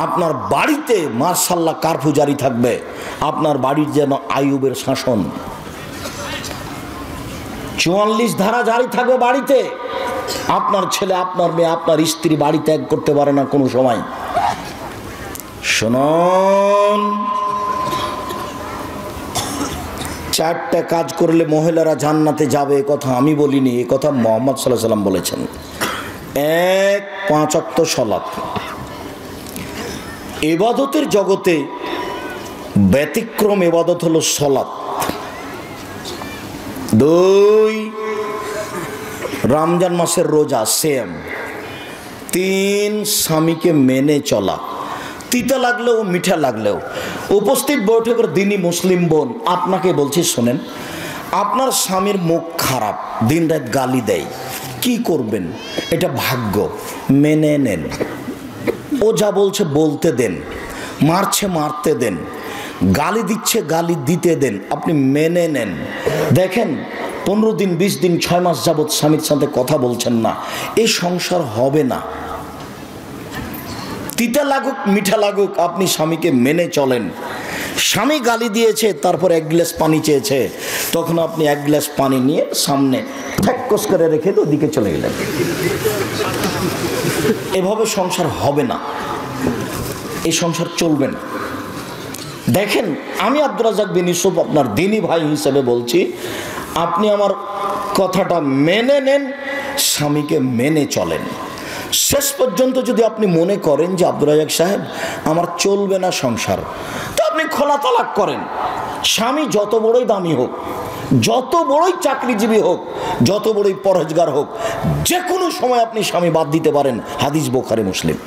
আপনার বাড়িতে মাশাআল্লাহ কারফিউ জারি থাকবে, আপনার বাড়ির যেন আইয়ুবের শাসন, 44 ধারা জারি থাকবে বাড়িতে। আপনার ছেলে, আপনার মেয়ে, আপনার স্ত্রী বাড়ি ত্যাগ করতে পারে না কোনো সময়। শুনুন, 4টা কাজ করলে মহিলারা জান্নাতে যাবে, এ কথা আমি বলিনি, এ কথা মুহাম্মদ সাল্লাল্লাহু আলাইহি সাল্লাম বলেছেন। 1, 5 ওয়াক্ত সালাত। ইবাদতের জগতে ব্যতিক্রম ইবাদত হলো সালাত। 2, রমজান মাসের রোজা সেম। 3, স্বামীকে মেনে চলা, তিতা লাগলেও মিঠা লাগলেও। উপস্থিত বৈঠকের দিনই মুসলিম বোন, আপনাকে বলছি শোনেন, আপনার স্বামীর মুখ খারাপ, দিন রাত গালি দেয়, কি করবেন? এটা ভাগ্য, মেনে নেন। ও যা বলছে বলতে দেন, মারছে মারতে দেন, গালি দিচ্ছে গালি দিতে দেন, আপনি মেনে নেন। দেখেন 15 দিন 20 দিন 6 মাস যাবৎ স্বামীর সাথে কথা বলছেন না, এই সংসার হবে না। তিতা লাগুক মিঠা লাগুক, আপনি স্বামীকে মেনে চলেন। স্বামী গালি দিয়েছে, তারপর 1 গ্লাস পানি চেয়েছে, তখন আপনি 1 গ্লাস পানি নিয়ে সামনে ঠ্যাক্কস করে রেখে ওদিকে চলে গেলেন। এভাবে সংসার হবে না, এই সংসার চলবে না। দেখেন, আমি আব্দুর রাজ্জাক বিন ইউসুফ আপনার দিনী ভাই হিসেবে বলছি, আপনি আমার কথাটা মেনে নেন, স্বামীকে মেনে চলেন। শেষ পর্যন্ত যদি আপনি মনে করেন যে আব্দুর রাজ্জাক সাহেব আমার চলবে না সংসার, তো আপনি খোলা তালাক করেন। স্বামী যত বড়ই দামি হোক, যত বড়ই চাকরিজীবী হোক, যত বড়ই পরহেজগার হোক, যে কোনো সময় আপনি স্বামী বাদ দিতে পারেন। হাদিস বুখারী মুসলিম,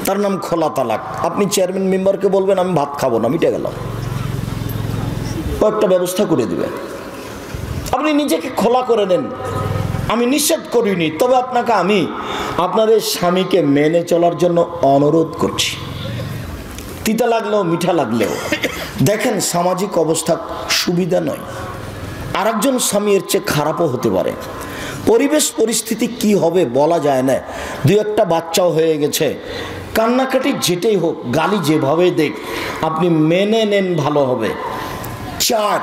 তার নাম খোলা তালাক। আপনি চেয়ারম্যান মেম্বারকে বলবেন আমি ভাত খাবো না, মিটে গেল, কয়েকটা ব্যবস্থা করে দিবেন। আপনি নিজেকে খোলা করে নেন। আমি নিষেধ করিনি, তবে আপনাকে আমি আপনার এই স্বামীকে মেনে চলার জন্য অনুরোধ করছি, তিতা লাগলেও মিঠা লাগলেও। দেখেন, সামাজিক অবস্থা সুবিধা নয়, আরেকজন স্বামী এর চেয়ে খারাপও হতে পারে। পরিবেশ পরিস্থিতি কি হবে বলা যায় না। 2-1টা বাচ্চাও হয়ে গেছে, কান্নাকাটি যেটাই হোক, গালি যেভাবে দেখ, আপনি মেনে নেন, ভালো হবে। 4,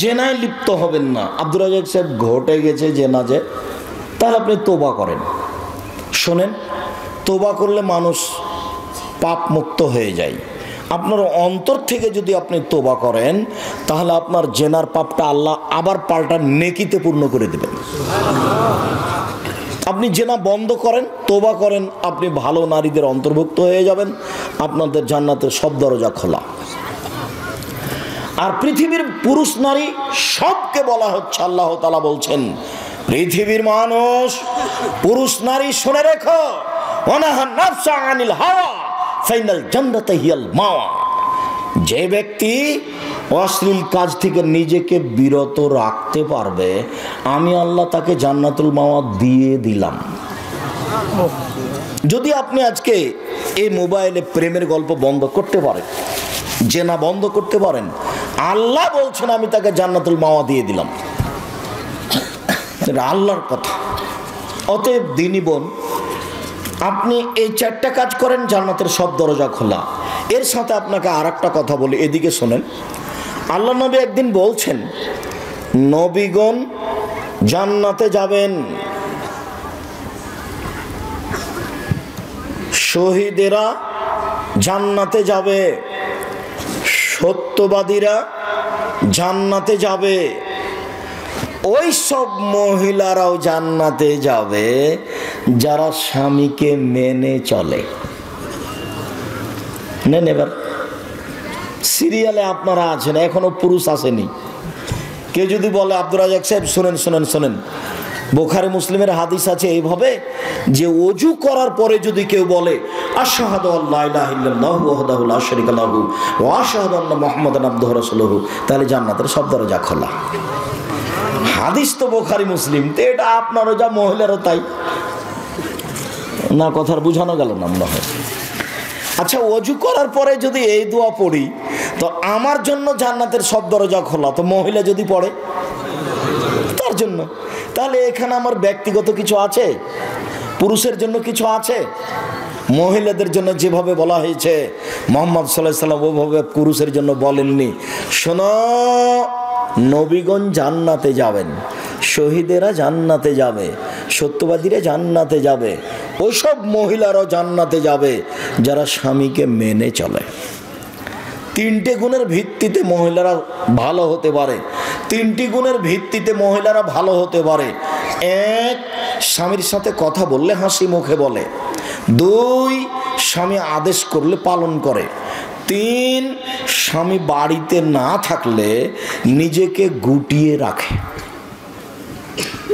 জেনায় লিপ্ত হবেন না। আব্দুর রাজ্জাক সাহেব ঘটে গেছে জেনা, যে তাহলে আপনি তোবা করেন। শোনেন, তোবা করলে মানুষ পাপ মুক্ত হয়ে যায়। আপনার অন্তর থেকে যদি আপনি তোবা করেন, তাহলে আপনার জেনার পাপটা আল্লাহ আবার পাল্টা নেকিতে পূর্ণ করে দেবেন। আপনি জেনা বন্ধ করেন, তোবা করেন, আপনি ভালো নারীদের অন্তর্ভুক্ত হয়ে যাবেন, আপনাদের জান্নাতের সব দরজা খোলা। আর পৃথিবীর পুরুষ নারী সবকে বলা হচ্ছে, আল্লাহ তাআলা বলছেন, পৃথিবীর মানুষ পুরুষ নারী শুনে রেখো, ওয়ানাহান নাফসা আনিল হাওয়া ফাইনাল জান্নাতা হিয়াল মাওয়া। যে ব্যক্তি অশ্লীল কাজ থেকে নিজেকে বিরত রাখতে পারবে, আমি আল্লাহ তাকে জান্নাতুল মাওয়া দিয়ে দিলাম। যদি আপনি আজকে এই মোবাইলে প্রেমের গল্প বন্ধ করতে পারেন, জেনা বন্ধ করতে পারেন, আল্লাহ বলছেন আমি তাকে জান্নাতুল মাওয়া দিয়ে দিলাম। এটা আল্লাহর কথা। অতএব দিনী বোন, আপনি এই 4টা কাজ করেন, জান্নাতের সব দরজা খোলা। এর সাথে আপনাকে আর একটা কথা বলি, এদিকে শোনেন। আল্লাহ নবী একদিন বলছেন, নবীগণ জান্নাতে যাবেন, শহীদেরা জান্নাতে যাবে, সত্যবাদীরা জান্নাতে যাবে, ওই সব মহিলারাও জান্নাতে যাবে যারা স্বামীকে মেনে চলে। নেন, এবার সিরিয়ালে আপনারা আছেন, এখনো পুরুষ আসেনি। কেউ যদি বলে আব্দুর রাজ্জাক সাহেব শুনেন শুনেন শুনেন, বুখারী মুসলিমের হাদিস আছে এইভাবে যে ওযু করার পরে যদি কেউ বলে আশহাদু আল্লা ইলাহা ইল্লাল্লাহু ওয়াহদাহু লা শারীকা লাহু ওয়া আশহাদু আন্না মুহাম্মাদান আবদুহু ওয়া রাসূলুহু, তাহলে জান্নাতের সব দরজা খোলা। হাদিস তো বুখারী মুসলিম, তো এটা আপনারও যা মহিলারও তাই না। কথার বুঝানো গেল না মনে হয়। আচ্ছা, ওযু করার পরে যদি এই দোয়া পড়ি, তো আমার জন্য জান্নাতের সব দরজা খোলা, তো মহিলা যদি পড়ে তার জন্য, তাহলে এখানে আমার ব্যক্তিগত কিছু আছে? পুরুষের জন্য কিছু আছে? মহিলাদের জন্য যেভাবে বলা হয়েছে মুহাম্মদ সাল্লাল্লাহু আলাইহি সাল্লাম ওইভাবে পুরুষের জন্য বলেননি। শোনো, নবীগণ জান্নাতে যাবেন, শহীদেরা জান্নাতে যাবে, সত্যবাদীরা জান্নাতে যাবে, ওইসব মহিলারাও জান্নাতে যাবে যারা স্বামীকে মেনে চলে। তিনটে গুণের ভিত্তিতে মহিলারা ভালো হতে পারে, তিনটি গুণের ভিত্তিতে মহিলারা ভালো হতে পারে। এক, স্বামীর সাথে কথা বললে হাসি মুখে বলে। দুই, স্বামী আদেশ করলে পালন করে। তিন, স্বামী বাড়িতে না থাকলে নিজেকে গুটিয়ে রাখে,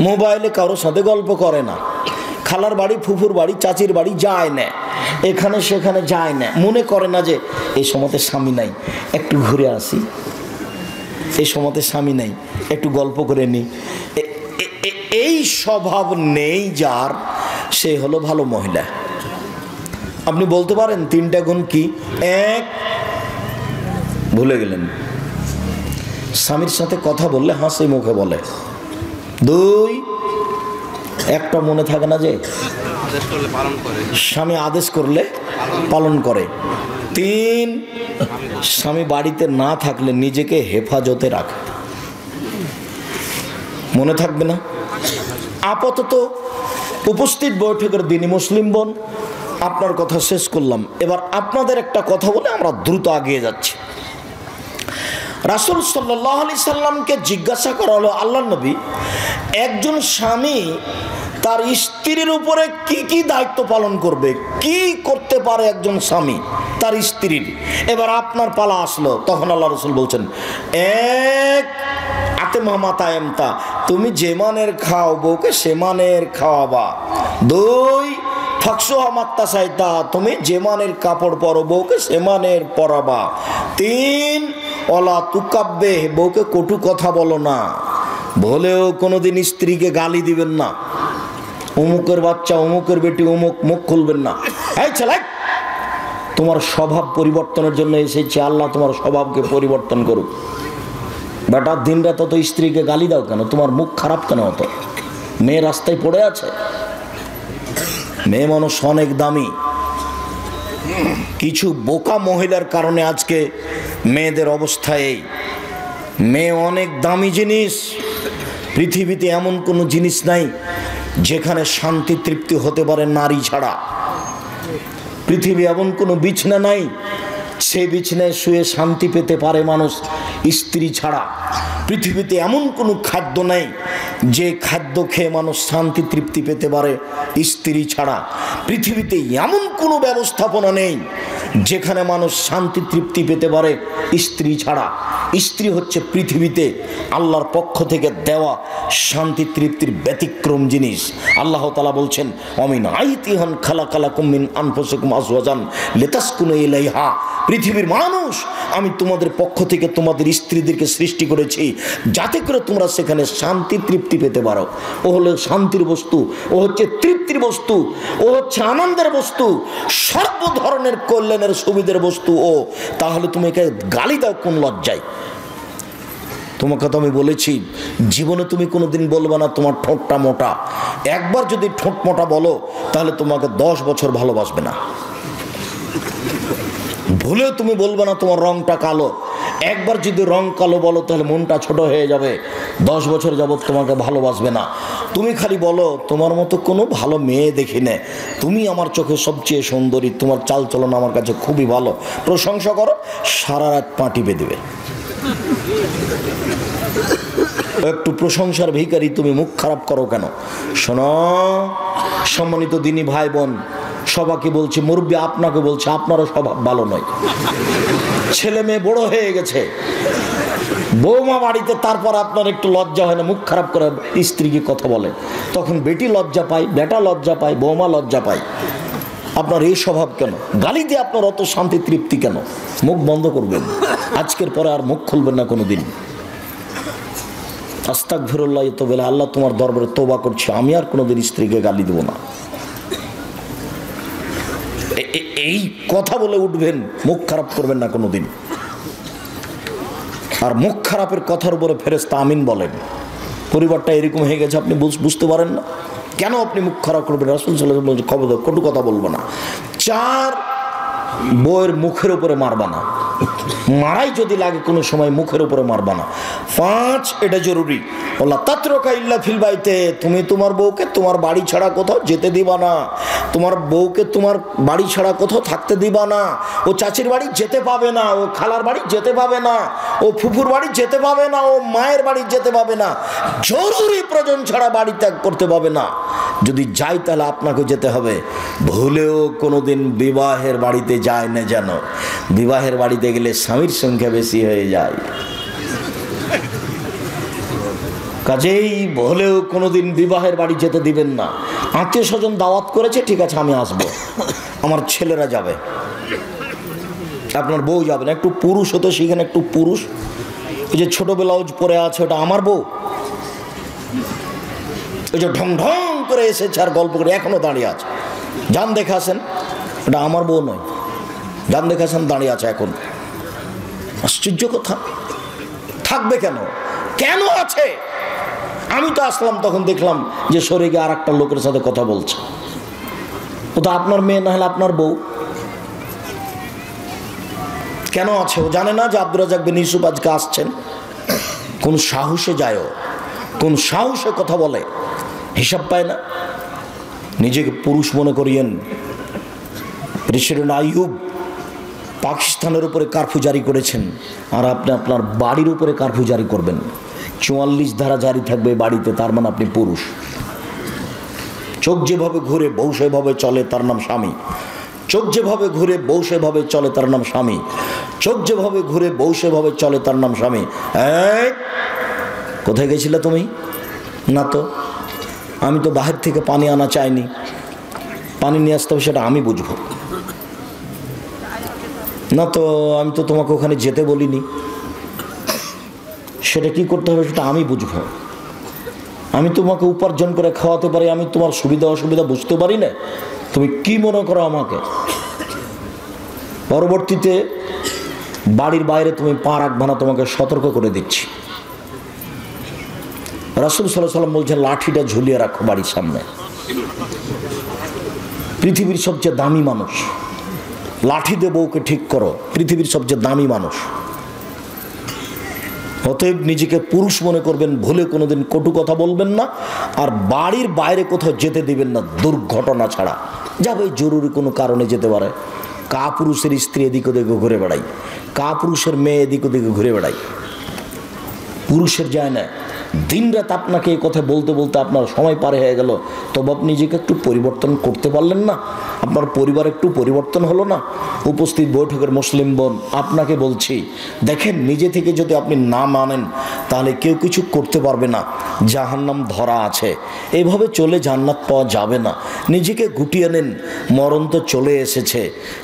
মোবাইলে কারোর সাথে গল্প করে না, খালার বাড়ি, ফুফুর বাড়ি, চাচির বাড়ি যায় না, এখানে সেখানে যায় না, মনে করে না যে এই সময়তে স্বামী নাই, একটু ঘুরে আসি, এই সময়তে স্বামী নাই, একটু গল্প করে নিই। এই স্বভাব নেই যার, সে হলো ভালো মহিলা। আপনি বলতে পারেন তিনটা গুণ কি? এক, ভুলে গেলেন, স্বামীর সাথে কথা বললে হাসি মুখে বলে। দুই, একটা মনে থাকে না যে স্বামী আদেশ করলে পালন করে। তিন, স্বামী বাড়িতে না থাকলে নিজেকে হেফাজতে রাখে। মনে থাকবে না? আপাতত উপস্থিত বৈঠকের দিনই মুসলিম বোন, আপনার কথা শেষ করলাম। এবার আপনাদের একটা কথা বলে আমরা দ্রুত এগিয়ে যাচ্ছি। রাসূল সাল্লাল্লাহু আলাইহি সাল্লামকে জিজ্ঞাসা করা হলো, আল্লাহর নবী, একজন স্বামী তার স্ত্রীর উপরে কি কি দায়িত্ব পালন করবে, কি করতে পারে একজন স্বামী তার স্ত্রীর? এবার আপনার পালা আসলো, তখন আল্লাহ রাসূল বলছেন, এক, আতেমা মাতায়েমতা, তুমি যে মানের খাও বউকে সে মানের খাওয়াবা। দুই, ফাকসুহা মাত্তাসাইতা, তুমি যে মানের কাপড় পরো বউকে সে মানের পরাবা। তিন, ওয়ালা তুকাব্বে, বউকে কটু কথা বলো না, বলেও কোনোদিন স্ত্রীকে গালি দিবেন না, অমুকের বাচ্চা, অমুকের বেটি, অমুক, মুখ খুলবেন না। এই ছেলে, তোমার স্বভাব পরিবর্তনের জন্য এসেছে, আল্লাহ তোমার স্বভাবকে পরিবর্তন করুক। বেটা, দিন রাত তো স্ত্রীকে গালি দাও কেন? তোমার মুখ খারাপ কেন হতো? মেয়ে রাস্তায় পড়ে আছে, মেয়ে মানুষ অনেক দামি। কিছু বোকা মহিলার কারণে আজকে মেয়েদের অবস্থা এই। মেয়ে অনেক দামি জিনিস, পৃথিবীতে এমন কোনো জিনিস নাই যেখানে শান্তি তৃপ্তি হতে পারে নারী ছাড়া। পৃথিবী এমন কোনো বিছানা নাই সেই বিছানায় শুয়ে শান্তি পেতে পারে মানুষ স্ত্রী ছাড়া। পৃথিবীতে এমন কোনো খাদ্য নাই যে খাদ্য খেয়ে মানুষ শান্তি তৃপ্তি পেতে পারে স্ত্রী ছাড়া। পৃথিবীতে এমন কোনো ব্যবস্থাপনা নেই যেখানে মানুষ শান্তি তৃপ্তি পেতে পারে স্ত্রী ছাড়া। স্ত্রী হচ্ছে পৃথিবীতে আল্লাহর পক্ষ থেকে দেওয়া শান্তি তৃপ্তির ব্যতিক্রম জিনিস। আল্লাহ তাআলা বলছেন, অমিন আইতিহান খালাকালাকুম মিন আনফুসিকুম আজওয়াজান লিতাসকুনু ইলাইহা, পৃথিবীর মানুষ, আমি তোমাদের পক্ষ থেকে তোমাদের স্ত্রীদেরকে সৃষ্টি করেছি যাতে করে তোমরা সেখানে শান্তি তৃপ্তি পেতে পারো। ও হলো শান্তির বস্তু, ও হচ্ছে তৃপ্তির বস্তু, ও হচ্ছে আনন্দের বস্তু, সর্ব ধরনের কল্যাণের সুবিধার বস্তু ও। তাহলে তুমি একে গালি দাও কোন লজ্জায়? তোমাকে তো আমি বলেছি জীবনে তুমি কোনোদিন বলবে না তোমার ঠোঁটটা মোটা। একবার যদি ঠোঁট মোটা বলো তাহলে তোমাকে 10 বছর ভালোবাসবে না। ভুলেও তুমি বলবে না তোমার রংটা কালো। একবার যদি রং কালো বলো তাহলে মনটা ছোট হয়ে যাবে, 10 বছর যাবত তোমাকে ভালোবাসবে না। তুমি খালি বলো তোমার মতো কোনো ভালো মেয়ে দেখি না, তুমি আমার চোখে সবচেয়ে সুন্দরী, তোমার চালচলন আমার কাছে খুবই ভালো, প্রশংসা করো, সারা রাত পা টিপে দেবে। একটু প্রশংসার ভিখারি, তুমি মুখ খারাপ করো কেন? শোনো সম্মানিত দিনী ভাই বোন, সবাইকে বলছি, মুরব্বী আপনাকে বলছে, আপনারও স্বভাব ভালো নয়। ছেলে মেয়ে বড় হয়ে গেছে, বৌমা বাড়িতে, তারপর আপনার একটু লজ্জা হয় না মুখ খারাপ করে স্ত্রীকে কথা বলে? তখন বেটি লজ্জা পায়, বেটা লজ্জা পায়, বৌমা লজ্জা পায়। আপনার এই স্বভাব কেন? গালি দিয়ে আপনার অত শান্তি তৃপ্তি কেন? মুখ বন্ধ করবেন, আজকের পরে আর মুখ খুলবেন না কোনোদিন। আস্তাগফিরুল্লাহ, তো বলে আল্লাহ তোমার দরবারে তওবা করছি, আমি আর কোনোদিন স্ত্রীকে গালি দেব না। এই কথা বলে উঠবেন, মুখ খারাপ করবেন না কোনোদিন। আর মুখ খারাপের কথার উপরে ফেরেশতা আমিন বলেন। পরিবারটা এরকম হয়ে গেছে, আপনি বুঝতে পারেন না। কেন আপনি মুখ খারাপ করবেন? রাসূল সাল্লাল্লাহু আলাইহি ওয়াসাল্লাম বলছেন খবরদার কটু কথা বলবো না। 4, বউয়ের মুখের উপরে মারবা না, মারাই যদি লাগে কোনো সময় মুখের উপরে মারবা না। 5, এটা জরুরি, ওয়ালা তাতরুকা ইল্লা ফিল বাইতে, তুমি তোমার বউকে তোমার বাড়ি ছাড়া কোথাও যেতে দিবা না, তোমার বউকে তোমার বাড়ি ছাড়া কোথাও থাকতে দিবা না। ও চাচির বাড়ি যেতে পাবে না, ও খালার বাড়ি যেতে পাবে না, ও ফুফুর বাড়ি যেতে পাবে না, ও মায়ের বাড়ি যেতে পাবে না, জরুরি প্রয়োজন ছাড়া বাড়ি ত্যাগ করতে পাবে না। যদি যাই তাহলে আপনাকে যেতে হবে। ভুলেও কোনোদিন বিবাহের বাড়িতে যায় না যেন, বিবাহের বাড়িতে গেলে স্বামীর সংখ্যা বেশি হয়ে যায়। কাজেই ভুলেও কোনোদিন বিবাহের বাড়ি যেতে দিবেন না। আত্মীয় স্বজন দাওয়াত করেছে, ঠিক আছে আমি আসবো, আমার ছেলেরা যাবে, আপনার বউ যাবে না। একটু পুরুষ হতো সেখানে, একটু পুরুষ। ওই যে ছোট ব্লাউজ পরে আছে ওটা আমার বউ, ওই যে ঢং ঢং করে এসেছে আর গল্প করে এখনো দাঁড়িয়ে আছে, যান দেখে আসেন, ওটা আমার বউ নয়, যান দেখে আসেন দাঁড়িয়ে আছে এখন। আশ্চর্য কথা, থাকবে কেন? কেন আছে? আমি তো আসলাম তখন দেখলাম যে সরে গিয়ে আর একটা লোকের সাথে কথা বলছে। ও তো আপনার মেয়ে, না হলে আপনার বউ। কেন আছে? ও জানে না যে আব্দুর রাজ্জাক বিন ইউসুফ আজকে আসছেন? কোন সাহসে যায়, কোন সাহসে কথা বলে, হিসাব পায় না। নিজেকে পুরুষ মনে করিয়েন। প্রেসিডেন্ট আইয়ুব পাকিস্তানের উপরে কারফিউ জারি করেছেন, আর আপনি আপনার বাড়ির উপরে কারফিউ জারি করবেন। 44 ধারা জারি থাকবে বাড়িতে, তার মানে আপনি পুরুষ। চোখ যেভাবে ঘুরে বউ সেভাবে চলে, তার নাম স্বামী। চোখ যেভাবে ঘুরে বউ সেভাবে চলে, তার নাম স্বামী। চোখ যেভাবে ঘুরে বউ সেভাবে চলে, তার নাম স্বামী। কোথায় গেছিলে তুমি? না তো, আমি তো বাহির থেকে পানি আনা চাইনি, পানি নিয়ে আসতে হবে সেটা আমি বুঝবো না তো, আমি তো তোমাকে ওখানে যেতে বলিনি, সেটা কি করতে হবে সেটা আমি বুঝবো। আমি তোমাকে উপার্জন করে খাওয়াতে পারি, আমি তোমার সুবিধা অসুবিধা বুঝতে পারি না, তুমি কি মনে করো আমাকে? পরবর্তীতে বাড়ির বাইরে তুমি পা রাখবে না, তোমাকে সতর্ক করে দিচ্ছি। রাসূল সাল্লাল্লাহু আলাইহি ওয়াসাল্লাম বলছেন লাঠিটা ঝুলিয়ে রাখো বাড়ির সামনে। পৃথিবীর সবচেয়ে দামি মানুষ, লাঠি দিয়ে বউকে ঠিক করো, পৃথিবীর সবচেয়ে দামি মানুষ। অতএব নিজেকে পুরুষ মনে করবেন, ভুলে কোনোদিন কটু কথা বলবেন না, আর বাড়ির বাইরে কোথাও যেতে দিবেন না দুর্ঘটনা ছাড়া। যাবে জরুরি কোনো কারণে যেতে পারে। কা পুরুষের স্ত্রী এদিক ওদিকে ঘুরে বেড়াই, কা পুরুষের মেয়ে এদিক ওদিকে ঘুরে বেড়াই, পুরুষের যায় না। দিন রাত আপনাকে এই কথা বলতে বলতে আপনার সময় পার হয়ে গেল, তবে আপনি নিজেকে একটু পরিবর্তন করতে পারলেন না? আপনার পরিবার একটু পরিবর্তন হলো না? উপস্থিত বৈঠকের মুসলিম বোন, আপনাকে বলছি, দেখেন নিজে থেকে যদি আপনি না মানেন তাহলে কেউ কিছু করতে পারবে না, জাহান্নাম ধরা আছে, এইভাবে চলে জান্নাত পাওয়া যাবে না। নিজেকে গুটিয়ে নেন, মরণ তো চলে এসেছে।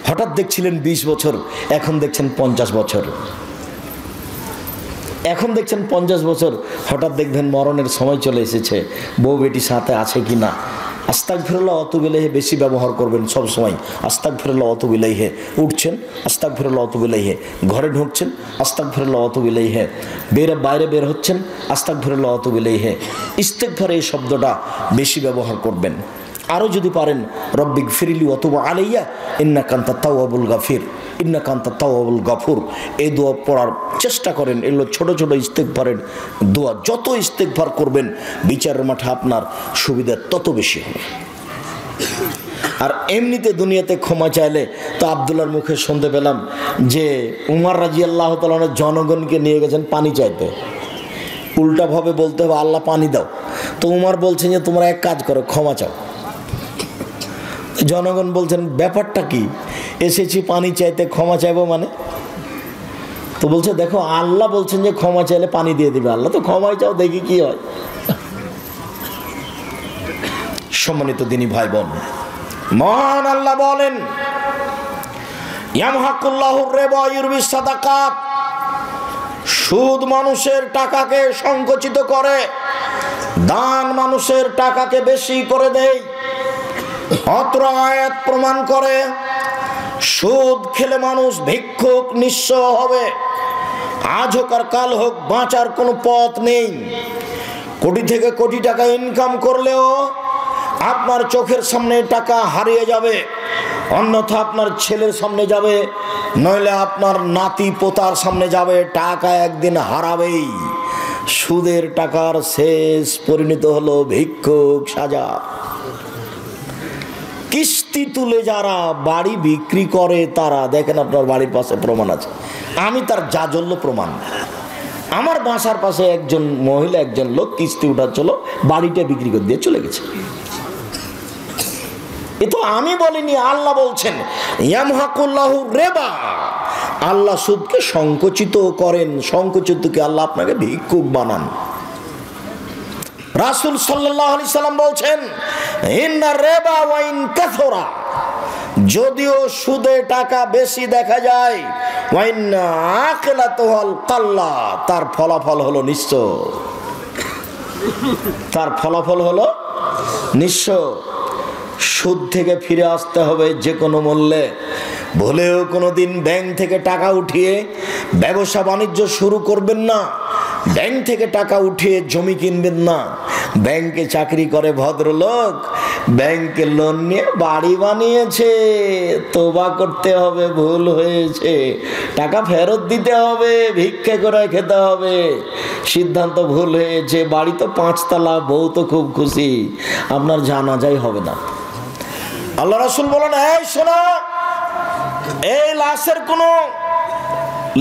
হঠাৎ দেখছিলেন 20 বছর, এখন দেখছেন 50 বছর, এখন দেখছেন 50 বছর, হঠাৎ দেখবেন মরণের সময় চলে এসেছে। বউ বেটি সাথে আছে কি না? আস্তাগফিরুল্লাহ ওয়াতুবু ইলাইহি বেশি ব্যবহার করবেন সব সময়। আস্তাগফিরুল্লাহ ওয়াতুবু ইলাইহি, উঠছেন আস্তাগফিরুল্লাহ ওয়াতুবু ইলাইহি, ঘরে ঢুকছেন আস্তাগফিরুল্লাহ ওয়াতুবু ইলাইহি, বাইরে বের হচ্ছেন আস্তাগফিরুল্লাহ ওয়াতুবু ইলাইহি। ইস্তেগফার এই শব্দটা বেশি ব্যবহার করবেন। আরও যদি পারেন রব্বিক ফিরলি ওয়াতুব আলাইয়া ইন্নাকা আনতাত তাওয়াবুল গাফির, ইন্নাকা আনতাত তাওয়াবুল গাফুর, এই দোয়া পড়ার চেষ্টা করেন। এগুলো ছোট ছোট ইস্তেগফারের দোয়া। যত ইস্তেগফার করবেন বিচারের মাঠে আপনার সুবিধা তত বেশি হবে। আর এমনিতে দুনিয়াতে ক্ষমা চাইলে তো আব্দুল্লাহর মুখে শুনতে পেলাম যে উমর রাদিয়াল্লাহু তাআলা জনগণকে নিয়ে গেছেন পানি চাইতে। উল্টাভাবে বলতে হবে আল্লাহ পানি দাও, তো উমর বলছেন যে তোমরা এক কাজ করো, ক্ষমা চাও। জনগণ বলছেন ব্যাপারটা কি, এসেছি পানি চাইতে, ক্ষমা চাইবো মানে? তো বলছে দেখো আল্লাহ বলছেন যে ক্ষমা চাইলে পানি দিয়ে দিবে, আল্লাহ তো ক্ষমাই চাও, দেখি কি হয়। সম্মানিত দিনী ভাই বোন, মহান আল্লাহ বলেন ইয়ামহাকুল্লাহুর রিবা ওয়া ইউরবিস সাদাকাত, সুদ মানুষের টাকাকে সংকুচিত করে, দান মানুষের টাকাকে বেশি করে দেয়। অত্র আয়াত প্রমাণ করে সুদ খেলে মানুষ ভিক্ষুক নিঃস্ব হবে। আজ হোক আর কাল হোক বাঁচার কোনো পথ নেই। কোটি থেকে কোটি টাকা ইনকাম করলেও আপনার চোখের সামনে টাকা হারিয়ে যাবে, অন্যথা আপনার ছেলের সামনে যাবে, নইলে আপনার নাতি পোতার সামনে যাবে, টাকা একদিন হারাবেই। সুদের টাকার শেষ পরিণত হলো ভিক্ষুক সাজা। কিস্তি তুলে যারা বাড়ি বিক্রি করে তারা, দেখেন আপনার বাড়ির পাশে প্রমাণ আছে, আমি তার জাজল্য প্রমাণ। আমার বাসার পাশে একজন মহিলা, একজন লোক কিস্তি উঠাচ্ছিল, বাড়িটা বিক্রি করে দিয়ে চলে গেছে। এ তো আমি বলিনি, আল্লাহ বলছেন ইয়ামহাকুল্লাহু রিবা, আল্লাহ সুদকে সংকুচিত করেন। সংকুচিতকে আল্লাহ আপনাকে ভিক্ষুক বানান। রাসূল সাল্লাল্লাহু আলাইহি সাল্লাম বলছেন ইন্না রিবা ওয়া ইন কাসরা, যদিও সুদে টাকা বেশি দেখা যায়, ওয়া ইন্না আকিলাতুল কাল্লা, তার ফলাফল হলো নিঃস্ব। তার ফলাফল হলো নিঃস্ব। সুদ থেকে ফিরে আসতে হবে যে কোনো মূল্যে। ভুলেও কোনোদিন ব্যাংক থেকে টাকা উঠিয়ে ব্যবসা বাণিজ্য শুরু করবেন না। ব্যাংক থেকে টাকা উঠিয়ে জমি কিনবেন না। ব্যাংকে চাকরি করে ভদ্রলোক, ব্যাংকে লোন নিয়ে বাড়ি বানিয়েছে, তোবা করতে হবে, ভুল হয়েছে, টাকা ফেরত দিতে হবে, ভিক্ষে করে খেতে হবে, সিদ্ধান্ত ভুল হয়েছে, বাড়ি তো 5 তলা, বউ তো খুব খুশি, আপনার জানাজাই হবে না। আল্লাহ রাসূল বলেন, এই শোনো, এই লাশের কোনো